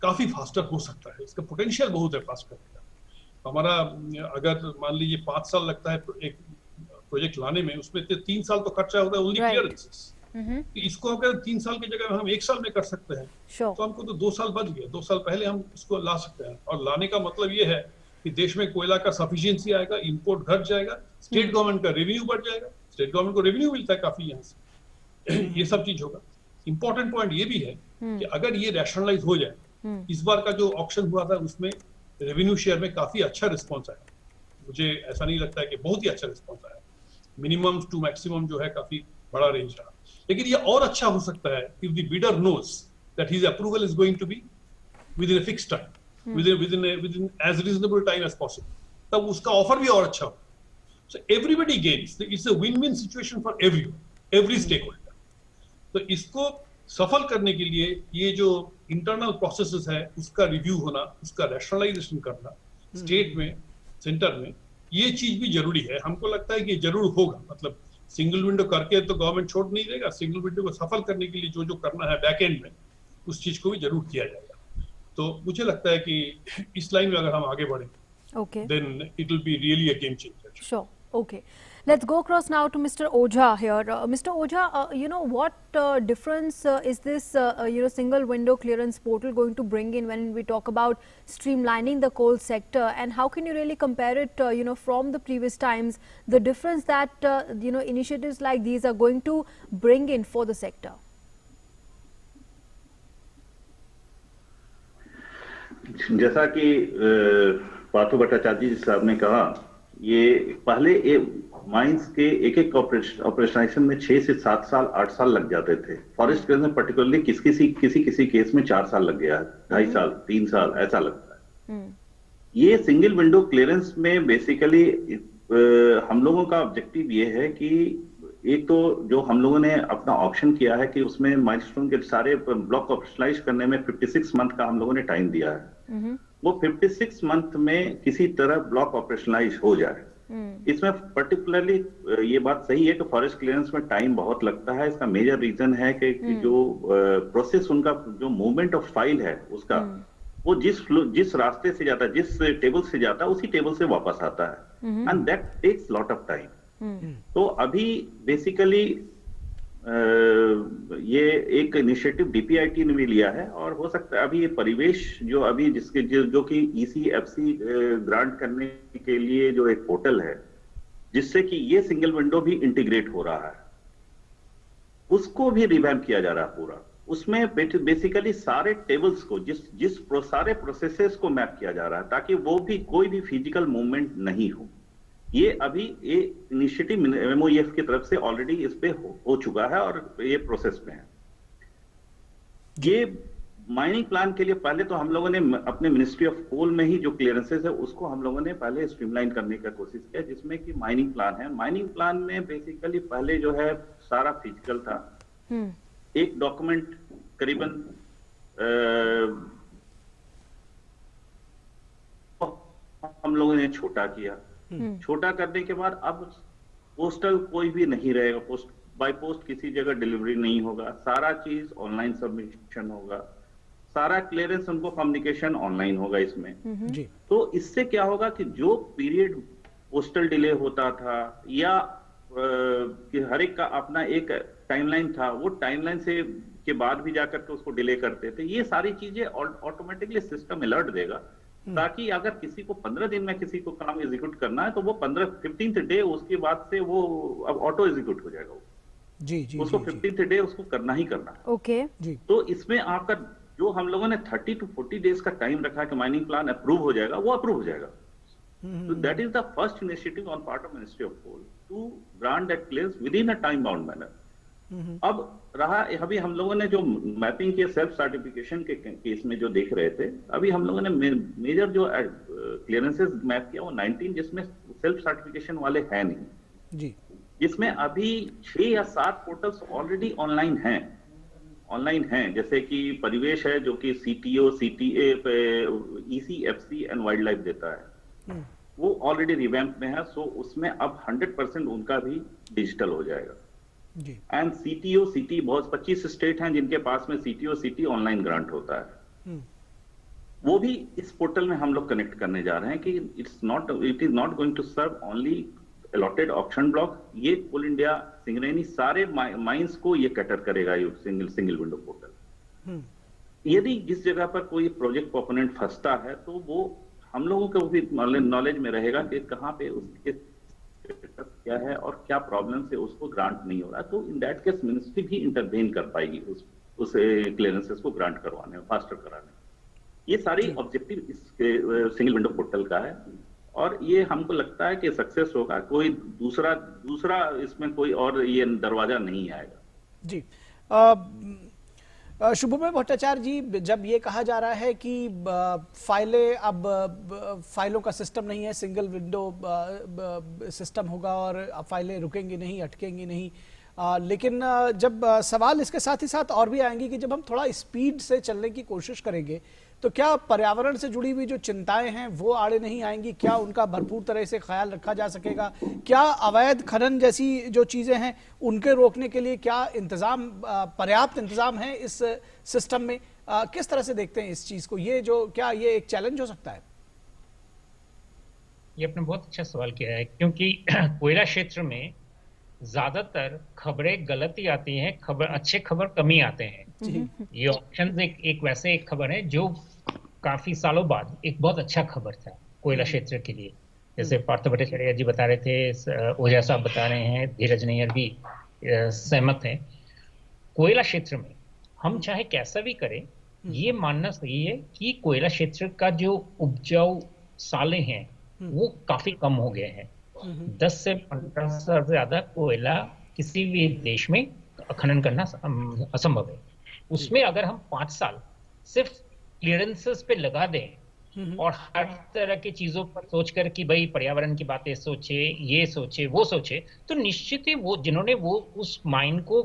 काफी फास्टर हो सकता है। इसका पोटेंशियल बहुत है फास्ट करने का। हमारा अगर मान लीजिए 5 साल लगता है एक प्रोजेक्ट लाने में, उसमें 3 साल तो खर्चा होता है ओनली क्लियरेंसेस। इसको अगर 3 साल की जगह हम 1 साल में कर सकते हैं तो हमको तो 2 साल बच गया, 2 साल पहले हम इसको ला सकते हैं। और लाने का मतलब ये है कि देश में कोयला का सफिशिएंसी आएगा, इंपोर्ट घट जाएगा, स्टेट गवर्नमेंट का रेवेन्यू बढ़ जाएगा, स्टेट गवर्नमेंट को रेवेन्यू मिलता है काफी यहाँ से। ये सब चीज होगा। इंपॉर्टेंट पॉइंट ये भी है कि अगर ये रैशनलाइज हो जाए, इस बार का जो ऑक्शन हुआ था उसमें रेवेन्यू शेयर में काफी अच्छा रिस्पॉन्स आया, मुझे ऐसा नहीं लगता है कि बहुत ही अच्छा रिस्पॉन्स आया, मिनिमम टू मैक्सिमम जो है काफी बड़ा रेंज रहा। लेकिन ये और अच्छा हो सकता है if the bidder knows that his approval is going to be within a fixed time, within as reasonable time as possible, तब उसका ऑफर भी और अच्छा हो। So everybody gains, it's a win-win situation for every stakeholder। तो इसको सफल करने के लिए ये जो इंटरनल प्रोसेसेस है उसका रिव्यू होना, उसका रैशनलाइजेशन करना स्टेट में, सेंटर में, ये चीज भी जरूरी है। हमको लगता है कि ये जरूर होगा, मतलब सिंगल विंडो करके तो गवर्नमेंट छोड़ नहीं देगा, सिंगल विंडो को सफल करने के लिए जो करना है बैक एंड में, उस चीज को भी जरूर किया जाएगा। तो मुझे लगता है कि इस लाइन में अगर हम आगे बढ़ें, then it will be really a game changer। Sure. Okay. Let's go across now to Mr. Ojha here. Mr. Ojha, what difference is this, single window clearance portal going to bring in when we talk about streamlining the coal sector, and how can you really compare it, from the previous times, the difference that, initiatives like these are going to bring in for the sector? जैसा कि पार्थ भट्टाचार्य जी साहब ने कहा, ये पहले माइंस के एक ऑपरेशनाइजेशन में 6 से 7 साल 8 साल लग जाते थे। फॉरेस्ट क्लियरेंस में पर्टिकुलरली किसी केस में 4 साल लग गया है, 2.5 साल 3 साल ऐसा लगता है। ये सिंगल विंडो क्लियरेंस में बेसिकली हम लोगों का ऑब्जेक्टिव ये है कि एक तो जो हम लोगों ने अपना ऑप्शन किया है कि उसमें माइलस्टोन के सारे ब्लॉक ऑपरेशनलाइज करने में 56 मंथ का हम लोगों ने टाइम दिया है। वो 56 मंथ में किसी तरह ब्लॉक ऑपरेशनलाइज हो जाए। इसमें पर्टिकुलरली ये बात सही है कि फॉरेस्ट क्लियरेंस में टाइम बहुत लगता है। इसका मेजर रीजन है कि जो प्रोसेस उनका जो मूवमेंट ऑफ फाइल है उसका, वो जिस रास्ते से जाता है, जिस टेबल से जाता है, उसी टेबल से वापस आता है, and that takes lot of time. तो अभी बेसिकली ये एक इनिशिएटिव डीपीआईटी ने भी लिया है, और हो सकता है अभी ये परिवेश जो अभी जो कि ईसीएफसी ग्रांट करने के लिए जो एक पोर्टल है, जिससे कि ये सिंगल विंडो भी इंटीग्रेट हो रहा है, उसको भी रिवैम्प किया जा रहा है पूरा। उसमें बेसिकली सारे टेबल्स को सारे प्रोसेसेस को मैप किया जा रहा है, ताकि वो भी कोई भी फिजिकल मूवमेंट नहीं हो। ये अभी ये इनिशिएटिव MOEF की तरफ से ऑलरेडी इस पे हो चुका है और ये प्रोसेस में है। ये माइनिंग प्लान के लिए पहले तो हम लोगों ने अपने मिनिस्ट्री ऑफ कोल में ही जो क्लियरेंसेस है उसको हम लोगों ने पहले स्ट्रीमलाइन करने का कोशिश किया, जिसमें कि माइनिंग प्लान है। माइनिंग प्लान में बेसिकली पहले जो है सारा फिजिकल था। एक डॉक्यूमेंट करीबन हम लोगों ने छोटा किया। छोटा करने के बाद अब पोस्टल कोई भी नहीं रहेगा, बाय पोस्ट किसी जगह डिलीवरी नहीं होगा, सारा चीज ऑनलाइन सबमिशन होगा, सारा क्लियरेंस उनको कम्युनिकेशन ऑनलाइन होगा इसमें। जी। तो इससे क्या होगा कि जो पीरियड पोस्टल डिले होता था या कि हर एक का अपना एक टाइमलाइन था, वो टाइमलाइन से के बाद भी जाकर के उसको डिले करते थे, ये सारी चीजें ऑटोमेटिकली सिस्टम अलर्ट देगा, ताकि अगर किसी को 15 दिन में किसी को काम एग्जीक्यूट करना है तो वो 15th डे उसके बाद से वो अब ऑटो एग्जीक्यूट हो जाएगा। जी जी, उसको 15th डे उसको करना ही करना है। ओके जी। तो इसमें आपका जो हम लोगों ने 30 to 40 डेज का टाइम रखा कि माइनिंग प्लान अप्रूव हो जाएगा, वो अप्रूव हो जाएगा। So that is the first initiative on part of Ministry of Coal to grant that clearance within a time bound manner. अब रहा अभी हम लोगों ने जो मैपिंग के सेल्फ सर्टिफिकेशन के केस में जो देख रहे थे, अभी हम लोगों ने मेजर जो क्लियरेंसेस मैप किया वो 19 जिसमें सेल्फ सर्टिफिकेशन वाले हैं नहीं जी, जिसमें अभी 6 या 7 पोर्टल्स ऑलरेडी ऑनलाइन हैं, जैसे कि परिवेश है जो कि CTO, CTA, ECFC and wild life देता है, वो ऑलरेडी रिवैम्प में है। सो उसमें अब 100% उनका भी डिजिटल हो जाएगा जी। एंड CTO, CT बहुत 25 स्टेट हैं जिनके पास में CTO, CT ऑनलाइन ग्रांट होता है, वो भी इस पोर्टल में हम लोग कनेक्ट करने जा रहे हैं कि it is not going to serve only allotted auction block. ये कोल इंडिया सिंगरेनी सारे माइंस को ये कैटर करेगा, ये सिंगल विंडो पोर्टल। यदि जिस जगह पर कोई प्रोजेक्ट कंपोनेंट फंसता है तो वो हम लोगों को भी नॉलेज में रहेगा कि कहाँ पे उसके क्या है और क्या प्रॉब्लम से उसको ग्रांट नहीं हो रहा, तो इन दैट केस मिनिस्ट्री भी इंटरवेन कर पाएगी उस क्लियरेंसेस को ग्रांट करवाने, फास्टर कराने। ये सारी ऑब्जेक्टिव इस सिंगल विंडो पोर्टल का है और ये हमको लगता है कि सक्सेस होगा। कोई दूसरा इसमें कोई और ये दरवाजा नहीं आएगा जी। शुभमय भट्टाचार्य जी, जब ये कहा जा रहा है कि फाइलों का सिस्टम नहीं है, सिंगल विंडो सिस्टम होगा और फाइलें रुकेंगी नहीं, अटकेंगी नहीं, लेकिन जब सवाल इसके साथ ही साथ और भी आएंगे कि जब हम थोड़ा स्पीड से चलने की कोशिश करेंगे तो क्या पर्यावरण से जुड़ी हुई जो चिंताएं हैं वो आड़े नहीं आएंगी? क्या उनका भरपूर तरह से ख्याल रखा जा सकेगा? क्या अवैध खनन जैसी जो चीजें हैं उनके रोकने के लिए क्या पर्याप्त इंतजाम है इस सिस्टम में? किस तरह से देखते हैं इस चीज को? क्या ये एक चैलेंज हो सकता है? ये आपने बहुत अच्छा सवाल किया है, क्योंकि कोयला क्षेत्र में ज्यादातर खबरें गलत ही आती हैं, अच्छे खबर कम ही आते हैं। ये ऑप्शन एक वैसे एक खबर है जो काफी सालों बाद एक बहुत अच्छा खबर था कोयला क्षेत्र के लिए। जैसे पार्थ भट्टाचार्य जी बता रहे थे, ओझा साहब बता रहे हैं, धीरज नैयर भी सहमत हैं। कोयला क्षेत्र में हम चाहे कैसा भी करें, ये मानना सही है कि कोयला क्षेत्र का जो उपजाऊ सालें हैं वो काफी कम हो गए हैं। 10 से 15 साल से ज्यादा कोयला किसी भी देश में खनन करना असंभव है। उसमें अगर हम 5 साल सिर्फ क्लियरेंसेस पे लगा दें और हर तरह की चीजों पर सोचकर कि भाई पर्यावरण की बातें सोचे, ये सोचे, वो सोचे, तो निश्चित ही वो जिन्होंने वो उस माइन को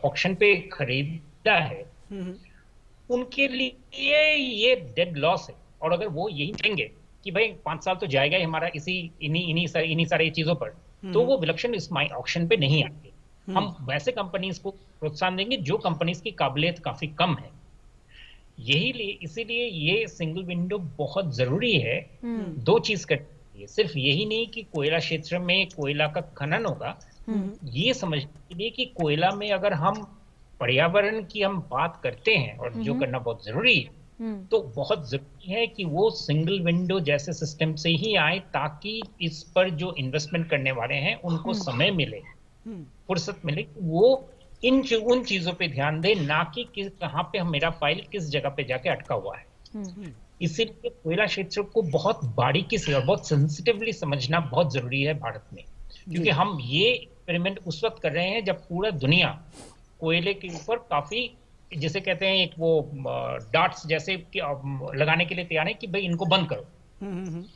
ऑक्शन पे खरीदा है उनके लिए ये डेड लॉस है। और अगर वो यही कहेंगे कि भाई 5 साल तो जाएगा ही हमारा इन्हीं सारी चीजों पर, तो वो विलक्षण इस माइन ऑक्शन पे नहीं आएंगे। हम वैसे कंपनीज को प्रोत्साहन देंगे जो कंपनीज की काबिलियत काफी कम है। इसीलिए ये सिंगल विंडो बहुत जरूरी है। 2 चीज करनी है, सिर्फ यही नहीं कि कोयला क्षेत्र में कोयला का खनन होगा, ये समझने के लिए कि कोयला में अगर हम पर्यावरण की हम बात करते हैं और जो करना बहुत जरूरी है, तो बहुत जरूरी है कि वो सिंगल विंडो जैसे सिस्टम से ही आए ताकि इस पर जो इन्वेस्टमेंट करने वाले हैं उनको समय मिले, फुर्सत मिले, वो उन चीजों पे ध्यान दे, ना कि कहाँ पे मेरा फाइल किस जगह पे जाके अटका हुआ है। इसीलिए कोयला क्षेत्र को बहुत बारीकी से और बहुत सेंसिटिवली समझना बहुत जरूरी है भारत में, क्योंकि हम ये एक्सपेरिमेंट उस वक्त कर रहे हैं जब पूरा दुनिया कोयले के ऊपर काफी, जिसे कहते हैं एक वो डार्ट्स जैसे लगाने के लिए तैयार है कि भाई इनको बंद करो।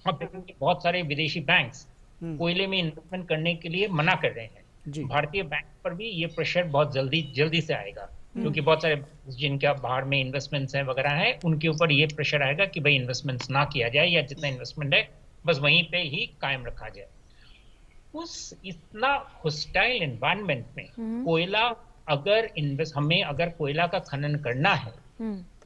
अब बहुत सारे विदेशी बैंक्स कोयले में इन्वेस्टमेंट करने के लिए मना कर रहे हैं। भारतीय बैंक पर भी ये प्रेशर बहुत जल्दी से आएगा, क्योंकि बहुत सारे जिनका बाहर में इन्वेस्टमेंट्स हैं वगैरह है, उनके ऊपर ये प्रेशर आएगा कि भाई इन्वेस्टमेंट्स ना किया जाए या जितना इन्वेस्टमेंट है बस वहीं पे ही कायम रखा जाए। उस इतना हॉस्टाइल एनवायरनमेंट में कोयला हमें अगर कोयला का खनन करना है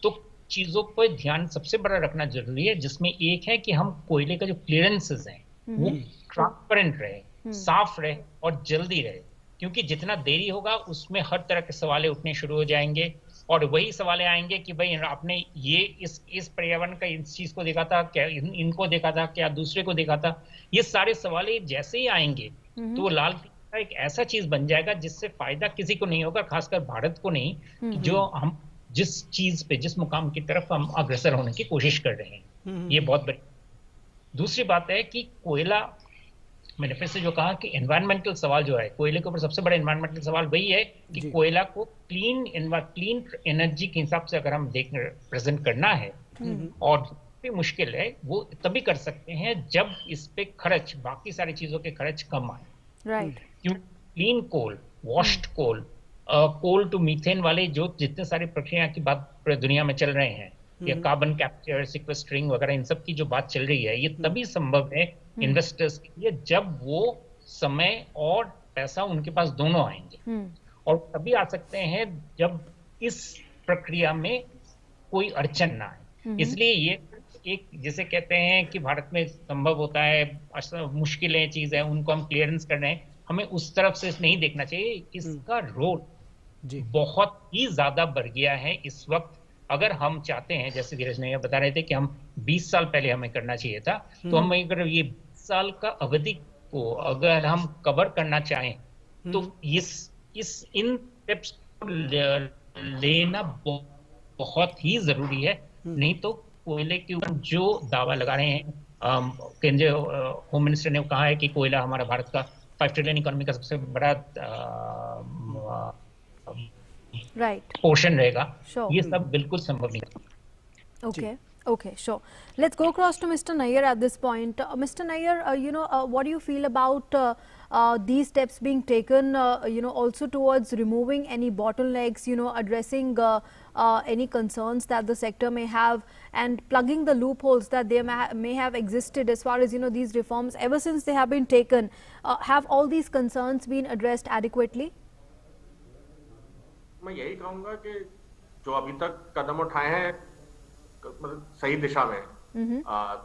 तो चीजों पर ध्यान सबसे बड़ा रखना जरूरी है, जिसमें एक है कि हम कोयले का जो क्लियरेंसेस हैं वो ट्रांसपेरेंट रहे, साफ रहे और जल्दी रहे, क्योंकि जितना देरी होगा उसमें हर तरह के सवाल उठने शुरू हो जाएंगे और वही सवाल आएंगे कि भाई आपने ये इस पर्यावरण का इस चीज को देखा था क्या, इनको देखा था क्या, दूसरे को देखा था। ये सारे सवाल जैसे ही आएंगे तो वो लाल का एक ऐसा चीज बन जाएगा जिससे फायदा किसी को नहीं होगा, खासकर भारत को नहीं, कि जो हम जिस चीज पे जिस मुकाम की तरफ हम अग्रसर होने की कोशिश कर रहे हैं। ये बहुत बड़ी दूसरी बात है कि कोयला, मैंने फिर से जो कहा कि एनवायरमेंटल सवाल जो है कोयले के ऊपर सबसे बड़ा एनवायरमेंटल सवाल वही है कि कोयला को क्लीन एनर्जी के हिसाब से अगर हम प्रेजेंट करना है, और भी मुश्किल है वो तभी कर सकते हैं जब इस पे खर्च, बाकी सारी चीजों के खर्च कम आए। राइट। क्यों clean coal, washed coal, coal to methane वाले जो जितने सारी प्रक्रिया की बात पूरे दुनिया में चल रहे हैं, या कार्बन कैप्चर, सिक्वेस्टरिंग वगैरह, इन सब की जो बात चल रही है, ये तभी संभव है इन्वेस्टर्स के लिए जब वो समय और पैसा उनके पास दोनों आएंगे, और तभी आ सकते हैं जब इस प्रक्रिया में कोई अड़चन ना आए। इसलिए ये एक जिसे कहते हैं कि भारत में संभव होता है, मुश्किलें चीज है, उनको हम क्लियरेंस कर रहे हैं, हमें उस तरफ से नहीं देखना चाहिए। इसका रोल बहुत ही ज्यादा बढ़ गया है इस वक्त। अगर हम चाहते हैं, जैसे धीरज ने बता रहे थे कि हम 20 साल पहले हमें करना चाहिए था, तो हम अगर ये 20 साल का अवधि को अगर हम कवर करना चाहें तो इन स्टेप्स को लेना बहुत ही जरूरी है। नहीं तो कोयले के ऊपर जो दावा लगा रहे हैं, केंद्रीय होम मिनिस्टर ने कहा है कि कोयला हमारा भारत का 5 ट्रिलियन इकोनॉमी का सबसे बड़ा पोर्शन रहेगा, ये सब बिल्कुल संभव नहीं। Okay, sure. Let's go across to Mr. Nair at this point. Mr. Nair, what do you feel about these steps being taken, also towards removing any bottlenecks, addressing any concerns that the sector may have, and plugging the loopholes that they may have existed as far as, these reforms, ever since they have been taken? Have all these concerns been addressed adequately? मैं यही कहूँगा कि जो अभी तक कदम उठाए हैं मतलब सही दिशा में,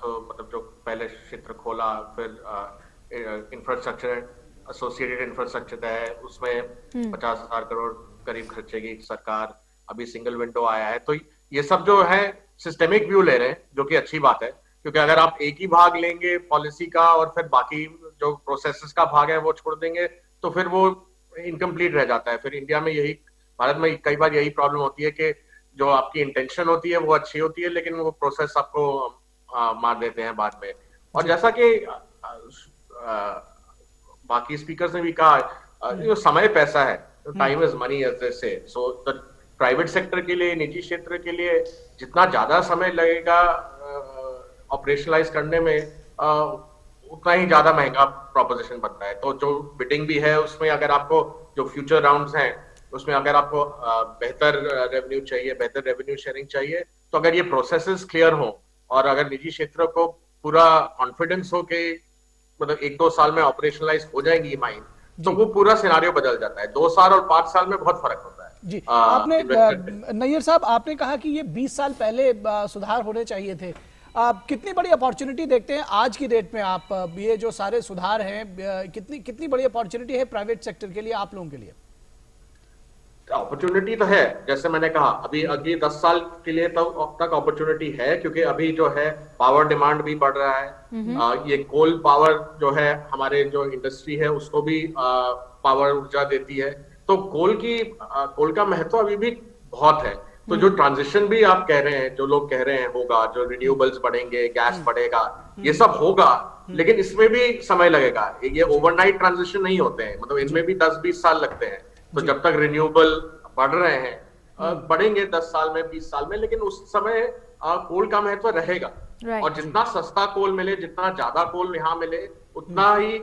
तो मतलब जो पहले क्षेत्र खोला, फिर इंफ्रास्ट्रक्चर, एसोसिएटेड इंफ्रास्ट्रक्चर है, उसमें 50,000 करोड़ करीब खर्चेगी सरकार। अभी सिंगल विंडो आया है, तो ये सब जो है सिस्टेमिक व्यू ले रहे हैं, जो कि अच्छी बात है, क्योंकि अगर आप एक ही भाग लेंगे पॉलिसी का और फिर बाकी जो प्रोसेसेस का भाग है वो छोड़ देंगे तो फिर वो इनकम्प्लीट रह जाता है। फिर इंडिया में यही, भारत में कई बार यही प्रॉब्लम होती है कि जो आपकी इंटेंशन होती है वो अच्छी होती है, लेकिन वो प्रोसेस आपको मार देते हैं बाद में। और जैसा कि बाकी स्पीकर्स ने भी कहा, जो समय पैसा है, time is money as they say. So the private sector के लिए, निजी क्षेत्र के लिए जितना ज्यादा समय लगेगा ऑपरेशनलाइज करने में, उतना ही ज्यादा महंगा प्रोपोजिशन बनता है। तो जो बिडिंग भी है उसमें अगर आपको जो फ्यूचर राउंड्स हैं उसमें अगर आपको बेहतर रेवेन्यू चाहिए, बेहतर रेवेन्यू शेयरिंग चाहिए, तो अगर ये प्रोसेसेस क्लियर हो और अगर निजी क्षेत्र को पूरा कॉन्फिडेंस हो कि मतलब 1-2 साल में ऑपरेशनलाइज हो जाएंगी माइन, तो वो पूरा सिनारियो बदल जाता है। 2 साल और 5 साल में बहुत फर्क होता है। जी, आपने नैयर साहब, आपने कहा कि ये 20 साल पहले सुधार होने चाहिए थे। कितनी बड़ी अपॉर्चुनिटी देखते हैं आज की डेट में आप, ये जो सारे सुधार हैं, कितनी बड़ी अपॉर्चुनिटी है प्राइवेट सेक्टर के लिए, आप लोगों के लिए? अपॉर्चुनिटी तो है, जैसे मैंने कहा अभी अगले 10 साल के लिए तक अपॉर्चुनिटी है, क्योंकि अभी जो है पावर डिमांड भी बढ़ रहा है। ये कोल पावर जो है हमारे जो इंडस्ट्री है उसको भी पावर ऊर्जा देती है। तो कोल का महत्व अभी भी बहुत है। तो जो ट्रांजिशन भी आप कह रहे हैं, जो लोग कह रहे हैं होगा, जो रिन्यूएबल्स बढ़ेंगे, गैस बढ़ेगा, ये सब होगा, लेकिन इसमें भी समय लगेगा। ये ओवरनाइट ट्रांजिशन नहीं होते हैं, मतलब इनमें भी 10-20 साल लगते हैं। तो जब तक रिन्यूएबल बढ़ रहे हैं, बढ़ेंगे 10 साल में, 20 साल में, लेकिन उस समय कोल का महत्व रहेगा। और जितना सस्ता कोल मिले, जितना ज्यादा कोल यहाँ मिले, उतना ही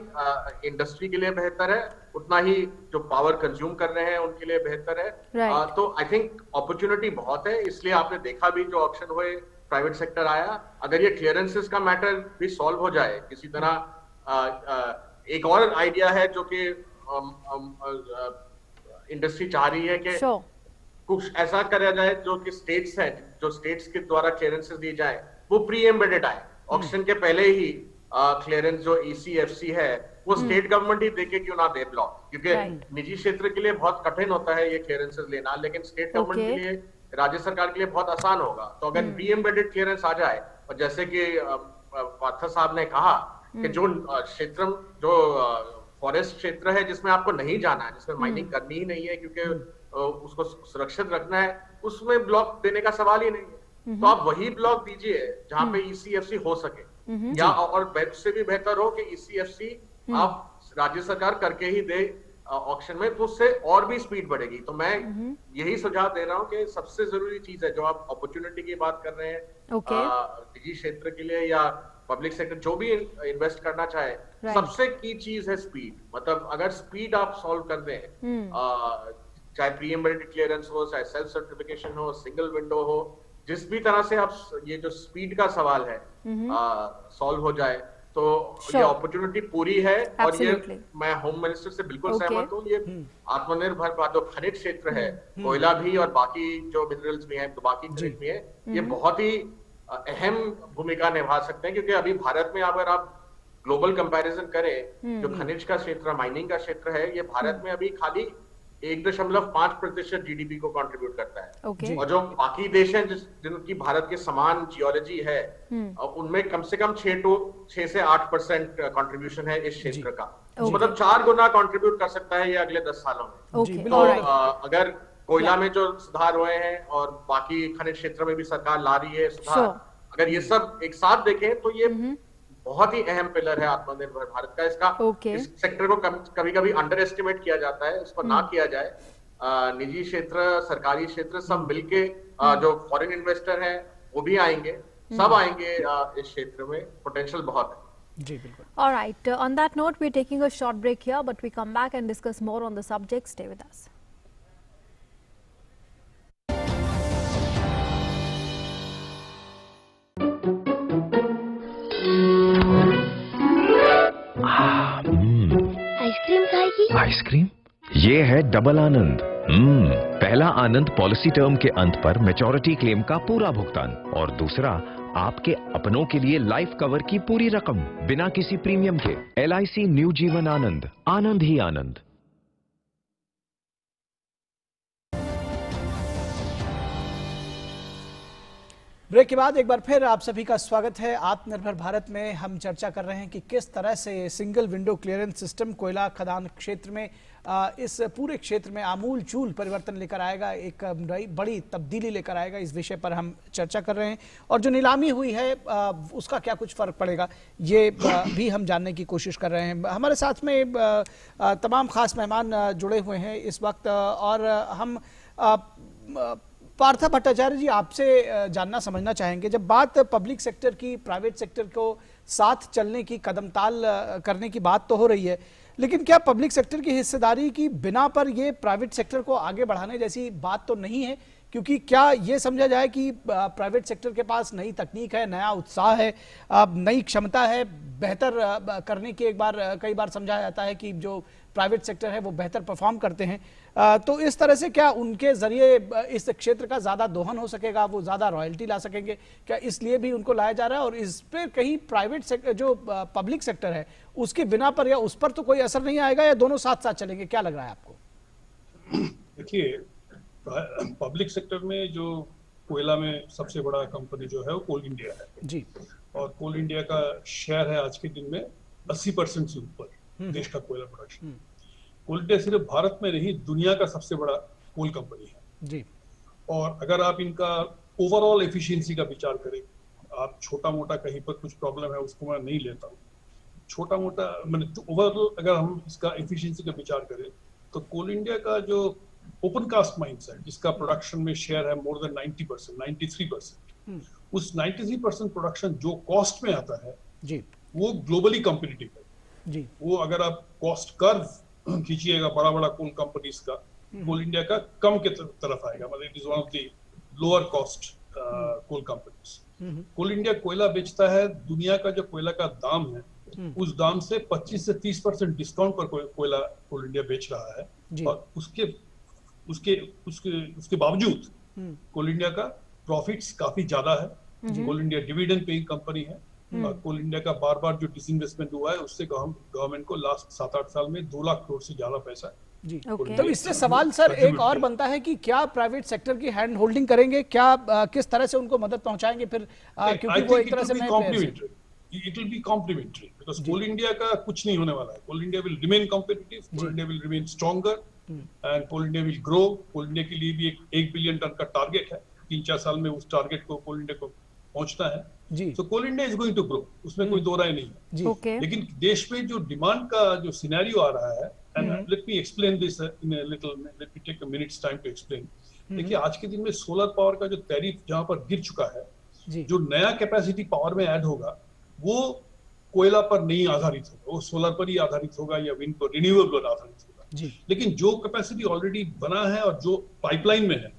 इंडस्ट्री के लिए बेहतर है, उतना ही जो पावर कंज्यूम कर रहे हैं उनके लिए बेहतर है। तो आई थिंक अपॉर्चुनिटी बहुत है, इसलिए आपने देखा भी जो ऑक्शन हुए, प्राइवेट सेक्टर आया। अगर ये क्लियरेंसेस का मैटर भी सॉल्व हो जाए किसी तरह। एक और आइडिया है जो कि इंडस्ट्री चाह रही है कि कुछ ऐसा करा जाए जो कि स्टेट्स हैं, जो स्टेट्स के द्वारा क्लियरेंसेस दिए जाए वो प्री एम्बेडेड आए, ऑक्शन के पहले ही क्लियरेंस जो ECFC है वो स्टेट गवर्नमेंट ही देके क्यों ना दे ब्लॉक, क्योंकि निजी क्षेत्र के लिए बहुत कठिन होता है ये क्लियरेंसेस लेना, लेकिन स्टेट गवर्नमेंट के लिए, राज्य सरकार के लिए बहुत आसान होगा। तो अगर प्री एम्बेडेड क्लियरेंस आ जाए, और जैसे कि पार्थर साहब ने कहा कि जो क्षेत्र, जो फॉरेस्ट क्षेत्र है जिसमें आपको नहीं जाना है, जिसमें माइनिंग करनी ही नहीं है क्योंकि उसको सुरक्षित रखना है, उसमें ब्लॉक देने का सवाल ही नहीं है। तो आप वही ब्लॉक दीजिए जहां पे ECFC हो सके, या और उससे भी बेहतर हो कि ECFC आप राज्य सरकार करके ही दे ऑक्शन में, तो उससे और भी स्पीड बढ़ेगी। तो मैं यही सुझाव दे रहा हूँ कि सबसे जरूरी चीज है, जो आप अपॉर्चुनिटी की बात कर रहे हैं निजी क्षेत्र के लिए या पब्लिक सेक्टर जो भी इन्वेस्ट करना चाहे, सबसे की चीज है स्पीड। मतलब अगर स्पीड आप सॉल्व कर दें, चाहे प्री एम्बेडेड क्लियरेंस हो, चाहे सेल्फ सर्टिफिकेशन हो, सिंगल विंडो हो, जिस भी तरह से आप ये जो स्पीड का सवाल है सॉल्व हो जाए, तो ये अपॉर्चुनिटी पूरी है। और ये मैं होम मिनिस्टर से बिल्कुल सहमत हूँ। ये आत्मनिर्भर जो खनिज क्षेत्र है, कोयला भी और बाकी जो मिनरल्स भी हैं, बाकी खनिज भी है, ये बहुत ही अहम भूमिका निभा सकते हैं। क्योंकि अभी भारत में अगर आप ग्लोबल कंपैरिजन करें, जो खनिज का क्षेत्र, माइनिंग का क्षेत्र है, ये भारत में अभी खाली 1.5% GDP को कंट्रीब्यूट करता है। और जो बाकी देश हैं जिनकी भारत के समान जियोलॉजी है, उनमें कम से कम 6 से 8% कंट्रीब्यूशन है इस क्षेत्र का। मतलब 4 गुना कंट्रीब्यूट कर सकता है ये अगले 10 सालों में। तो अगर कोयला में जो सुधार हुए हैं और बाकी खनिज क्षेत्र में भी सरकार ला रही है सुधार, अगर ये सब एक साथ देखें तो ये बहुत ही अहम पिलर है आत्मनिर्भर भारत का। इसका इस सेक्टर को कभी कभी अंडर एस्टिमेट किया जाता है, इसको ना किया जाए। निजी क्षेत्र, सरकारी क्षेत्र सब मिलके, जो फॉरेन इन्वेस्टर हैं वो भी आएंगे, सब आएंगे इस क्षेत्र में, पोटेंशियल बहुत है। जी बिल्कुल। All right, on that note, we're taking a short break here, but we come back and discuss more on the subject. Stay with us. Ice cream खाएगी? आइसक्रीम? ये है डबल आनंद। पहला आनंद पॉलिसी टर्म के अंत पर मैच्योरिटी क्लेम का पूरा भुगतान, और दूसरा आपके अपनों के लिए लाइफ कवर की पूरी रकम बिना किसी प्रीमियम के। LIC न्यू जीवन आनंद, आनंद ही आनंद। ब्रेक के बाद एक बार फिर आप सभी का स्वागत है। आत्मनिर्भर भारत में हम चर्चा कर रहे हैं कि किस तरह से सिंगल विंडो क्लियरेंस सिस्टम कोयला खदान क्षेत्र में इस पूरे क्षेत्र में आमूल चूल परिवर्तन लेकर आएगा, एक बड़ी तब्दीली लेकर आएगा। इस विषय पर हम चर्चा कर रहे हैं और जो नीलामी हुई है उसका क्या कुछ फर्क पड़ेगा ये भी हम जानने की कोशिश कर रहे हैं। हमारे साथ में तमाम खास मेहमान जुड़े हुए हैं इस वक्त और हम पार्था भट्टाचार्य जी आपसे जानना समझना चाहेंगे, जब बात पब्लिक सेक्टर की प्राइवेट सेक्टर को साथ चलने की कदमताल करने की बात तो हो रही है, लेकिन क्या पब्लिक सेक्टर की हिस्सेदारी की बिना पर ये प्राइवेट सेक्टर को आगे बढ़ाने जैसी बात तो नहीं है? क्योंकि क्या ये समझा जाए कि प्राइवेट सेक्टर के पास नई तकनीक है, नया उत्साह है, नई क्षमता है, बेहतर करने की कई बार समझा जाता है कि जो प्राइवेट सेक्टर है वो बेहतर परफॉर्म करते हैं, तो इस तरह से क्या उनके जरिए इस क्षेत्र का ज्यादा दोहन हो सकेगा, वो ज्यादा रॉयल्टी ला सकेंगे, क्या इसलिए भी उनको लाया जा रहा है? और इस पर कहीं प्राइवेट सेक्टर जो पब्लिक सेक्टर है उसके बिना पर या उस पर तो कोई असर नहीं आएगा या दोनों साथ साथ चलेंगे? क्या लग रहा है आपको? देखिए, पब्लिक सेक्टर में जो कोयला में सबसे बड़ा कंपनी जो है वो कोल इंडिया है जी, और कोल इंडिया का शेयर है आज के दिन में 80% से ऊपर देश का कोयला प्रोडक्शन। कोल इंडिया सिर्फ भारत में नहीं, दुनिया का सबसे बड़ा कोल कंपनी है जी। और अगर आप इनका ओवरऑल एफिशिएंसी का विचार करें, आप छोटा मोटा कहीं पर कुछ प्रॉब्लम है उसको मैं नहीं लेता हूँ, छोटा मोटा मैंने ओवरऑल अगर हम इसका एफिशिएंसी का विचार करें तो कोल इंडिया का जो ओपन कास्ट माइंस है जिसका प्रोडक्शन में शेयर है मोर देन 90%, 93%, उस 93% प्रोडक्शन जो कॉस्ट में आता है जी, वो ग्लोबली कॉम्पिटिटिव है जी। वो अगर आप कॉस्ट कर्व खींचिएगा बड़ा बड़ा कोल कंपनीज का, कोल इंडिया का कम के तरफ आएगा, मतलब it is one of the lower cost coal companies. Coal India कोयला बेचता है, दुनिया का जो कोयला का दाम है उस दाम से 25 से 30% डिस्काउंट पर कोयला कोल इंडिया बेच रहा है और उसके बावजूद कोल इंडिया का प्रॉफिट्स काफी ज्यादा है। कोल इंडिया डिविडेंड पेइंग कंपनी है और कोल इंडिया का बार बार जो डिसइन्वेस्टमेंट हुआ है उससे गवर्नमेंट को लास्ट 7-8 साल में 2 लाख करोड़ से ज्यादा पैसा जी। तो इससे सवाल सर एक और बनता है कि क्या प्राइवेट सेक्टर की हैंड होल्डिंग करेंगे, क्या किस तरह से उनको मदद पहुंचाएंगे फिर, क्योंकि वो एक तरह से it will be complementary because Coal India का कुछ नहीं होने वाला है। Coal India will remain competitive, Coal India will remain stronger and Coal India will grow। Coal India के लिए भी 1 बिलियन टन का टारगेट है, 3-4 साल में उस टारगेट को Coal India को पहुंचना है जी। So Coal India is going to grow, उसमें कोई दो राय नहीं है जी। लेकिन देश में जो डिमांड का जो सिनेरियो आ रहा है, and let me explain this in a little, let me take a minute's time to explain। देखिए आज के दिन में सोलर पावर का जो टैरिफ जहाँ पर गिर चुका है, जो नया कैपेसिटी पावर में ऐड होगा वो कोयला पर नहीं आधारित होगा, वो सोलर पर ही आधारित होगा या विंड पर, रिन्यूएबल पर आधारित होगा जी। लेकिन जो कैपेसिटी ऑलरेडी बना है और जो पाइपलाइन में है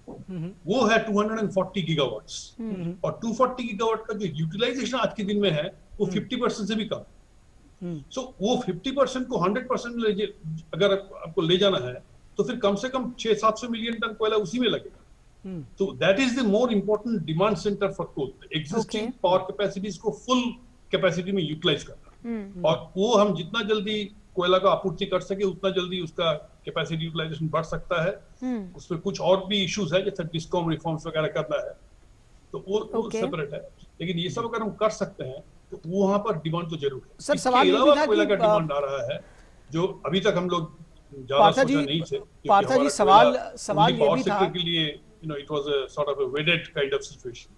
वो है 240 गीगावाट्स और 240 गीगावाट का जो यूटिलाइजेशन आज के दिन में है वो 50% से भी कम। सो वो 50% को 100% अगर आपको ले जाना है तो फिर कम से कम 600-700 मिलियन टन कोयला उसी में लगेगा। तो that is the more important demand centre for coal, existing power capacities को फुल कैपेसिटी में यूटिलाइज करना, और वो हम जितना जल्दी कोयला का आपूर्ति कर सके उतना जल्दी उसका कैपेसिटी यूटिलाइजेशन बढ़ सकता है। उसमें कुछ और भी इश्यूज है जैसे डिस्कॉम रिफॉर्म्स वगैरह करना है तो वो सेपरेट है, लेकिन ये सब अगर हम कर सकते हैं तो वहां पर डिमांड तो जरूर है। सर सवाल ये था कोयला का डिमांड आ रहा है जो अभी तक हम लोग ज्यादा सोचा नहीं थे। पार्था जी सवाल ये भी था के लिए it was a sort of a wedded kind of situation।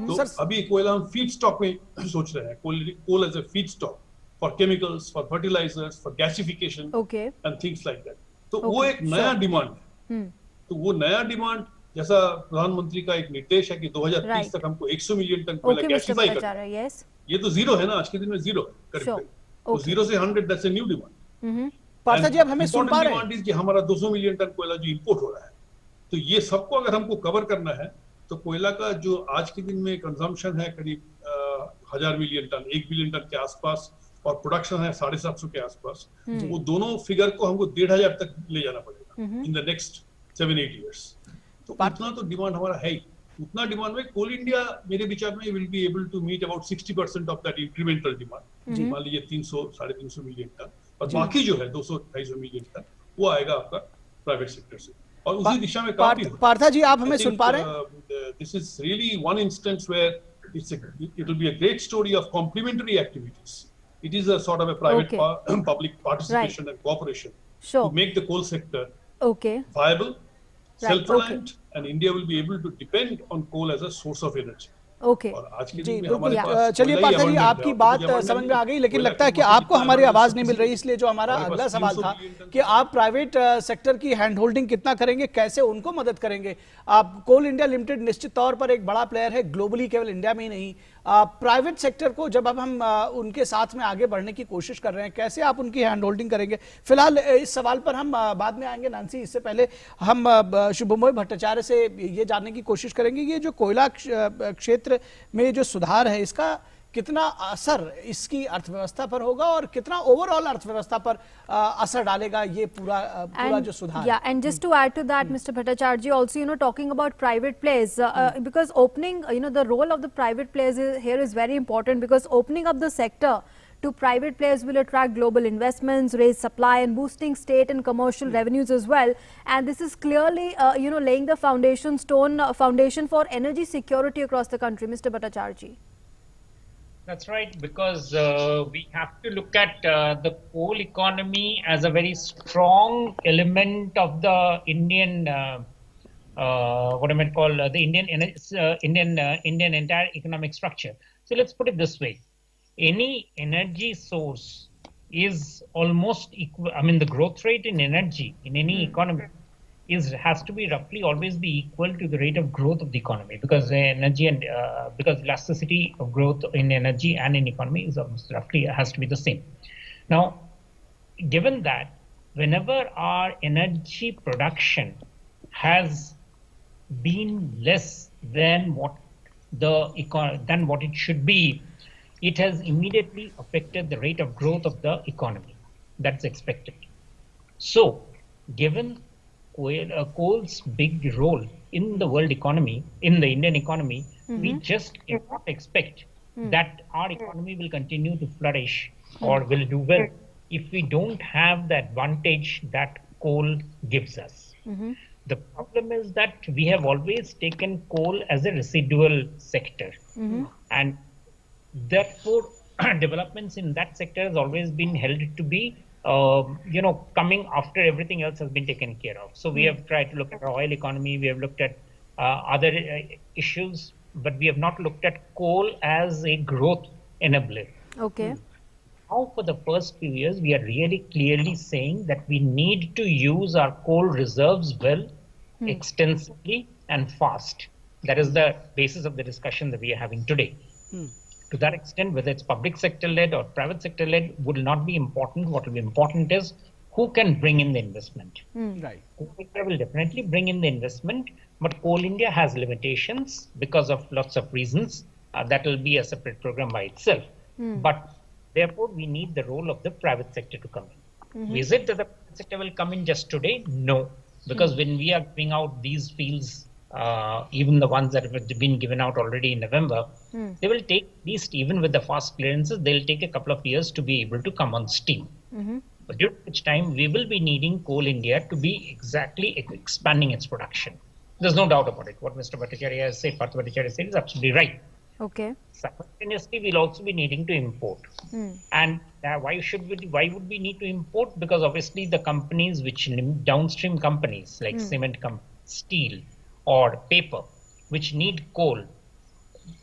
तो अभी कोयला हम फीड स्टॉक में सोच रहे हैं, coal as a feed stock for chemicals, for fertilisers, for gasification and things like that. तो वो एक नया डिमांड है। तो वो नया डिमांड जैसा प्रधानमंत्री का एक निर्देश है कि 2030 तक हमको 100 मिलियन टन कोयला गैसिफाई करना है। ये तो जीरो है ना, आज के दिन में जीरो है करीब। तो 0 से 100 that's a new demand. Partha ji अब हमें सुन पा रहे हैं, डिमांड इज कि हमारा 200 मिलियन टन कोयला जो इंपोर्ट हो रहा है, तो ये सबको अगर हमको कवर करना है तो कोयला का जो आज के दिन में कंजम्पशन है करीब 1000 मिलियन टन, 1 बिलियन टन के आसपास, और प्रोडक्शन है 750 के आसपास, वो दोनों फिगर को हमको 1500 तक ले जाना पड़ेगा इन द नेक्स्ट 7-8 ईयर्स। तो उतना तो डिमांड हमारा है ही, उतना डिमांड में कोल इंडिया मेरे विचार में will be able to meet about 60% of that incremental demand. मान लीजिए 300-350 मिलियन टन, और बाकी जो है 200-250 मिलियन टन वो आएगा आपका प्राइवेट सेक्टर से। और उसी दिशा में काम भी होता है। पार्था जी, आप हमें सुन पा रहे हैं? This is really one instance where it will be a great story of complementary activities. It is a sort of a private public participation and cooperation to make the coal sector viable, self-reliant, and India will be able to depend on coal as a source of energy. Okay जी, बिल्कुल। चलिए पार्था जी, आपकी बात समझ में आ गई, लेकिन लगता है कि आपको हमारी आवाज नहीं मिल रही, इसलिए जो हमारा अगला सवाल था कि आप प्राइवेट सेक्टर की हैंड होल्डिंग कितना करेंगे, कैसे उनको मदद करेंगे? आप कोल इंडिया लिमिटेड निश्चित तौर पर एक बड़ा प्लेयर है ग्लोबली, केवल इंडिया में ही नहीं। प्राइवेट सेक्टर को जब अब हम उनके साथ में आगे बढ़ने की कोशिश कर रहे हैं, कैसे आप उनकी हैंड होल्डिंग करेंगे? फिलहाल इस सवाल पर हम बाद में आएंगे नांसी, इससे पहले हम शुभमोय भट्टाचार्य से ये जानने की कोशिश करेंगे ये जो कोयला क्षेत्र में जो सुधार है, इसका कितना असर इसकी अर्थव्यवस्था पर होगा और कितना ओवरऑल अर्थव्यवस्था पर असर डालेगा ये पूरा जो सुधार। Yeah, and just to add to that, Mr. Bhattacharya, also talking about private players, because opening the role of the private players here is very important, because opening up the sector to private players will attract global investments, raise supply, and boosting state and commercial revenues as well. And this is clearly laying the foundation for energy security across the country. Mr. Bhattacharya. That's right, because we have to look at the coal economy as a very strong element of the Indian, what I might call the Indian entire economic structure. So let's put it this way: any energy source is almost equal. I mean, the growth rate in energy in any economy has to be roughly always be equal to the rate of growth of the economy, because energy and because elasticity of growth in energy and in economy is almost roughly has to be the same. Now, given that whenever our energy production has been less than what it should be, it has immediately affected the rate of growth of the economy that's expected. So, given coal's big role in the world economy, in the Indian economy, we just cannot expect that our economy will continue to flourish or will do well if we don't have the advantage that coal gives us. The problem is that we have always taken coal as a residual sector, and therefore developments in that sector has always been held to be coming after everything else has been taken care of. So we have tried to look at our oil economy, we have looked at other issues, but we have not looked at coal as a growth enabler. Okay. Now for the first few years, we are really clearly saying that we need to use our coal reserves well, extensively and fast. That is the basis of the discussion that we are having today. To that extent, whether it's public sector led or private sector led would not be important. What will be important is who can bring in the investment. Right. Coal India will definitely bring in the investment, but Coal India has limitations because of lots of reasons. That will be a separate program by itself. But therefore, we need the role of the private sector to come in. Is it that the private sector will come in just today? No, because when we are giving out these fields, even the ones that have been given out already in November, they will take, at least even with the fast clearances, they'll take a couple of years to be able to come on steam. But during which time we will be needing Coal India to be exactly expanding its production. There's no doubt about it. What Mr. Bhattacharya has said, Partha Bhattacharya said, is absolutely right. Okay. Simultaneously, we'll also be needing to import. And why would we need to import? Because obviously the companies which downstream companies like cement steel or paper, which need coal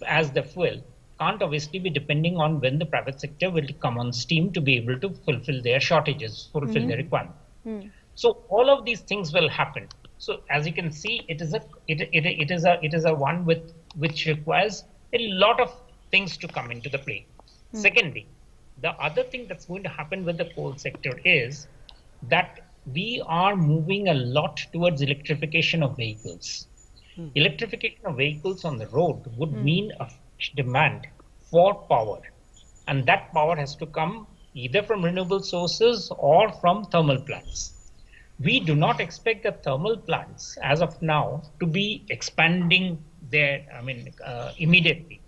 as the fuel, can't obviously be depending on when the private sector will come on steam to be able to fulfill their shortages, fulfill their requirement. So all of these things will happen. So as you can see, it is a one which requires a lot of things to come into the play. Secondly, the other thing that's going to happen with the coal sector is that we are moving a lot towards electrification of vehicles. Electrification of vehicles on the road would mean a demand for power, and that power has to come either from renewable sources or from thermal plants. We do not expect the thermal plants as of now to be expanding immediately,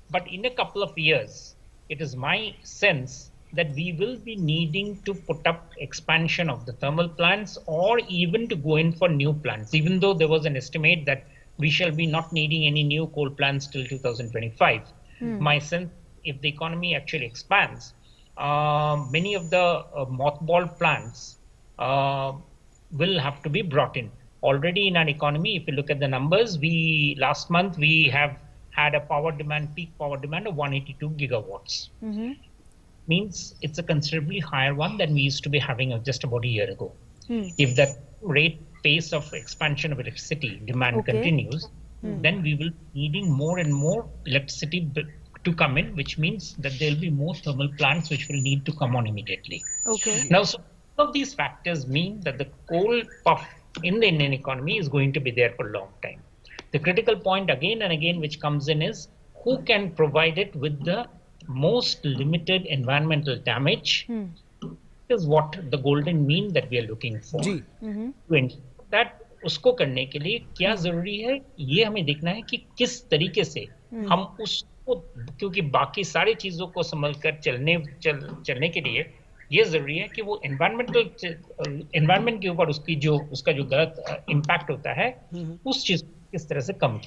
but in a couple of years, it is my sense that we will be needing to put up expansion of the thermal plants or even to go in for new plants, even though there was an estimate that we shall be not needing any new coal plants till 2025. My sense, if the economy actually expands, many of the mothballed plants will have to be brought in. Already in our economy, if you look at the numbers, last month we have had a peak power demand of 182 gigawatts. Means it's a considerably higher one than we used to be having just about a year ago. If that pace of expansion of electricity demand continues, then we will be needing more and more electricity to come in, which means that there will be more thermal plants which will need to come on immediately. Now, so all of these factors mean that the coal puff in the Indian economy is going to be there for a long time. The critical point again and again which comes in is who can provide it with the most limited environmental damage is what the golden mean that we are looking for. That उसको करने के लिए क्या जरूरी है, ये हमें देखना है कि किस तरीके से हम उसको, क्योंकि बाकी सारी चीजों को संभल कर चलने के लिए ये जरूरी है कि वो एनवायरमेंट के ऊपर उसका जो गलत इम्पैक्ट होता है उस चीज किस तरह से कम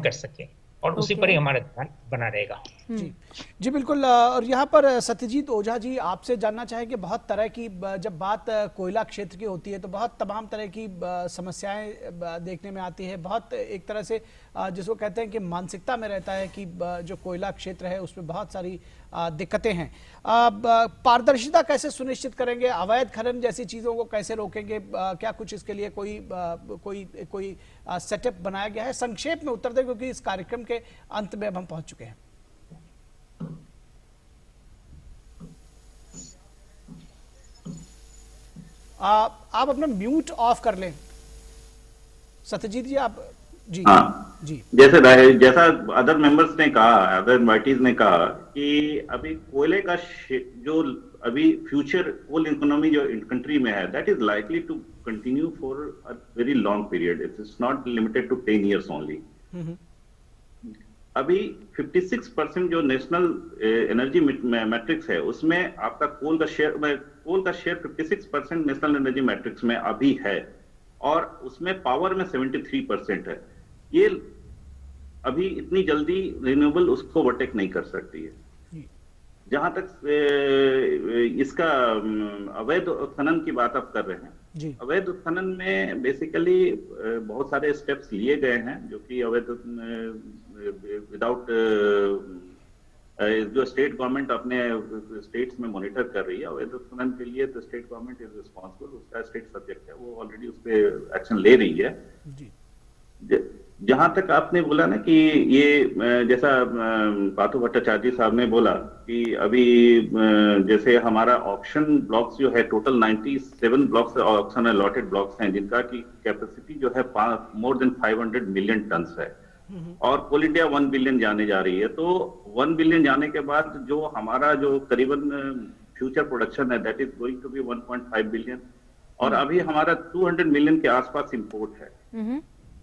कर सके, और उसी पर ही हमारा ध्यान बना रहेगा। जी बिल्कुल। और यहाँ पर सत्यजीत ओझा जी, आपसे जानना चाहेंगे, बहुत तरह की जब बात कोयला क्षेत्र की होती है तो बहुत तमाम तरह की समस्याएं देखने में आती है। बहुत एक तरह से जिसको कहते हैं कि मानसिकता में रहता है कि जो कोयला क्षेत्र है उसमें बहुत सारी दिक्कतें हैं। पारदर्शिता कैसे सुनिश्चित करेंगे, अवैध खनन जैसी चीजों को कैसे रोकेंगे, क्या कुछ इसके लिए कोई सेटअप बनाया गया है? संक्षेप में उत्तर दें, क्योंकि इस कार्यक्रम के अंत में अब हम पहुंच चुके हैं। आप अपना म्यूट ऑफ कर लें सत्यजीत जी। आप जी जी, जैसा अदर मेंबर्स ने कहा, अदर इनवाइटीज ने कहा कि अभी कोयले का जो अभी फ्यूचर कोल इकोनॉमी जो कंट्री में है, that is likely to continue for a very long period. It's not limited to 10 years only. अभी 56% जो नेशनल एनर्जी मैट्रिक्स है उसमें आपका कोल का शेयर 56% नेशनल एनर्जी मैट्रिक्स में अभी है, और उसमें पावर में 73% है। ये अभी इतनी जल्दी रिन्यूएबल उसको ओवरटेक नहीं कर सकती है। जहां तक इसका अवैध उत्खनन की बात आप कर रहे हैं, अवैध उत्खनन में बेसिकली बहुत सारे स्टेप्स लिए गए हैं जो कि अवैध विदाउट जो स्टेट गवर्नमेंट अपने स्टेट्स में मॉनिटर कर रही है अवैध उत्खनन के लिए, तो स्टेट गवर्नमेंट इज रिस्पॉन्सिबल, उसका स्टेट सब्जेक्ट है, वो ऑलरेडी उस पर एक्शन ले रही है। जहां तक आपने बोला ना कि ये जैसा पार्थो भट्टाचार्य साहब ने बोला कि अभी जैसे हमारा ऑक्शन ब्लॉक्स जो है, total 97 blocks auction allotted blocks हैं जिनका की कैपेसिटी जो है मोर देन 500 मिलियन टन है, और कोल इंडिया 1 बिलियन जाने जा रही है। तो 1 बिलियन जाने के बाद जो हमारा जो करीबन फ्यूचर प्रोडक्शन है that is going to be 1.5 billion, और अभी हमारा 200 मिलियन के आसपास इंपोर्ट है।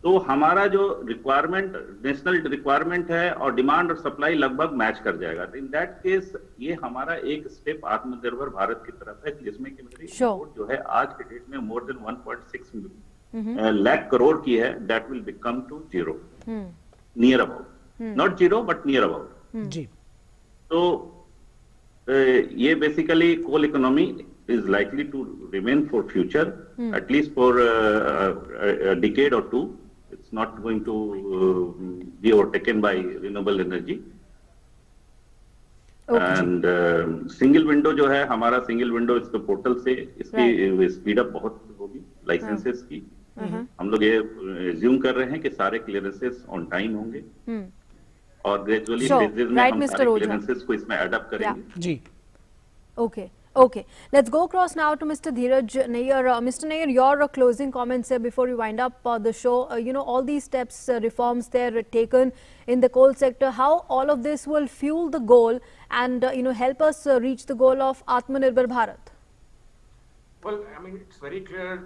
तो हमारा जो रिक्वायरमेंट, नेशनल रिक्वायरमेंट है और डिमांड और सप्लाई लगभग मैच कर जाएगा। तो इन दैट केस ये हमारा एक स्टेप आत्मनिर्भर भारत की तरफ है, जिसमें कि मेरी इंपोर्ट जो है आज के डेट में मोर देन 1.6 लाख करोड़ की है, that will become two zero, near about, not zero but near about. जी, तो ये basically coal economy is likely to remain for future, at least for a decade or two. It's not going to be overtaken by renewable energy. And single window जो है हमारा, सिंगल विंडो इसके पोर्टल से इसकी स्पीड अप बहुत होगी लाइसेंसेस की। हम लोग ये एज्यूम कर रहे हैं कि सारे क्लियरेंसेस ऑन टाइम होंगे, और ग्रेजुअली बेसिस में हम सारे क्लियरेंसेस को इसमें एड अप करेंगे। जी, Okay, let's go across now to Mr. Dheeraj Nayyar. Mr. Nayyar, your closing comments here before we wind up the show. All these steps, reforms they're taken in the coal sector, how all of this will fuel the goal and help us reach the goal of Atmanirbhar Bharat? Well, I mean, it's very clear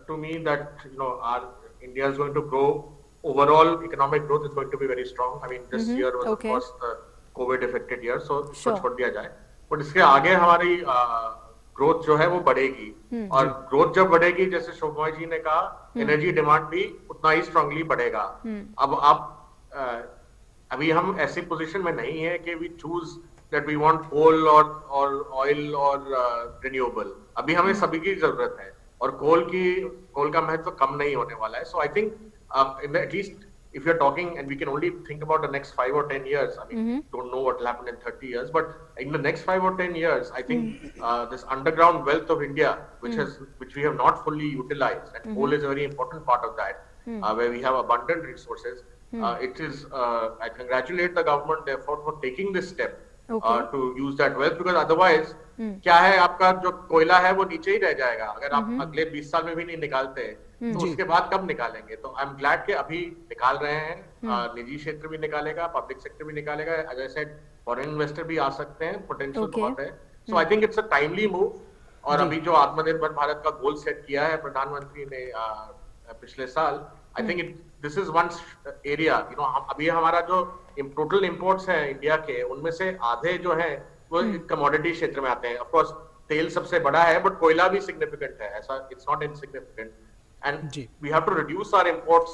to me that our India is going to grow. Overall, economic growth is going to be very strong. I mean, this year was of course the COVID affected year, so छोड़ दिया जाए। बट इसके आगे हमारी ग्रोथ जो है वो बढ़ेगी, और ग्रोथ जब बढ़ेगी, जैसे शोभा जी ने कहा, एनर्जी डिमांड भी उतना ही स्ट्रांगली बढ़ेगा। अब आप अभी हम ऐसी पोजीशन में नहीं है कि we choose that we want coal और ऑयल और रिन्यूएबल। अभी हमें सभी की जरूरत है, और कोल का महत्व कम नहीं होने वाला है। So I think at least if you're talking, and we can only think about the next 5 or 10 years, I mean, don't know what will happen in 30 years, but in the next 5 or 10 years, I think this underground wealth of India, which we have not fully utilized, and coal is a very important part of that, where we have abundant resources. It is, I congratulate the government therefore for taking this step to use that wealth, because otherwise क्या है, आपका जो कोयला है वो नीचे ही रह जाएगा। अगर आप अगले 20 साल में भी नहीं निकालते तो उसके बाद कब निकालेंगे? तो आई एम ग्लैड कि अभी निकाल रहे हैं, निजी क्षेत्र भी निकालेगा, पब्लिक सेक्टर भी निकालेगा, as I said foreign investor भी आ सकते हैं, पोटेंशियल बहुत है। So I think it's a timely move. और अभी जो आत्मनिर्भर भारत का गोल सेट किया है प्रधानमंत्री ने पिछले साल, I think this is one area, you know, अभी हमारा जो टोटल इंपोर्ट्स हैं इंडिया के, उनमें से आधे जो है वो कमोडिटी क्षेत्र में आते हैं। ऑफ कोर्स तेल सबसे बड़ा है, बट कोयला भी सिग्निफिकेंट है, ऐसा it's not insignificant, and we have to reduce our imports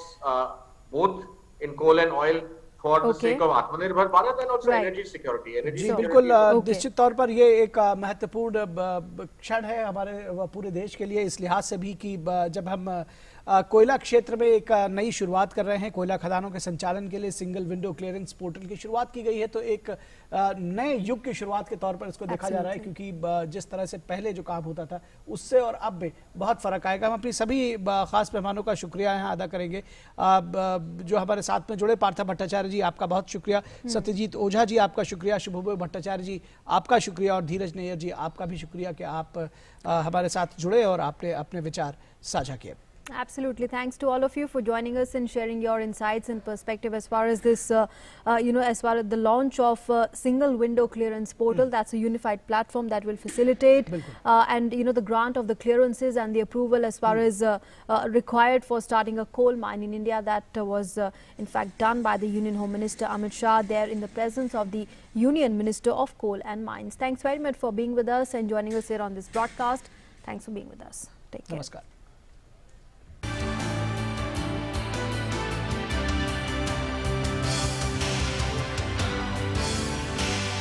both in coal and oil for the sake of आत्मनिर्भर Bharat and also energy security. जी बिल्कुल, निश्चित तौर पर ये एक महत्वपूर्ण क्षण है हमारे पूरे देश के लिए, इस लिहाज से भी कि जब हम कोयला क्षेत्र में एक नई शुरुआत कर रहे हैं, कोयला खदानों के संचालन के लिए सिंगल विंडो क्लियरेंस पोर्टल की शुरुआत की गई है, तो एक नए युग की शुरुआत के तौर पर इसको देखा जा रहा है, क्योंकि जिस तरह से पहले जो काम होता था उससे और अब में बहुत फर्क आएगा। हम अपनी सभी खास मेहमानों का शुक्रिया यहाँ अदा करेंगे जो हमारे साथ में जुड़े। पार्था भट्टाचार्य जी आपका बहुत शुक्रिया, सत्यजीत ओझा जी आपका शुक्रिया, शुभोदय भट्टाचार्य जी आपका शुक्रिया, और धीरज नैयर जी आपका भी शुक्रिया कि आप हमारे साथ जुड़े और आपने अपने विचार साझा किए। Absolutely. Thanks to all of you for joining us and sharing your insights and perspective as far as this, as far as the launch of single window clearance portal. That's a unified platform that will facilitate and, the grant of the clearances and the approval as far as required for starting a coal mine in India. That was in fact done by the Union Home Minister Amit Shah there in the presence of the Union Minister of Coal and Mines. Thanks very much for being with us and joining us here on this broadcast. Thanks for being with us. Take care. Namaskar.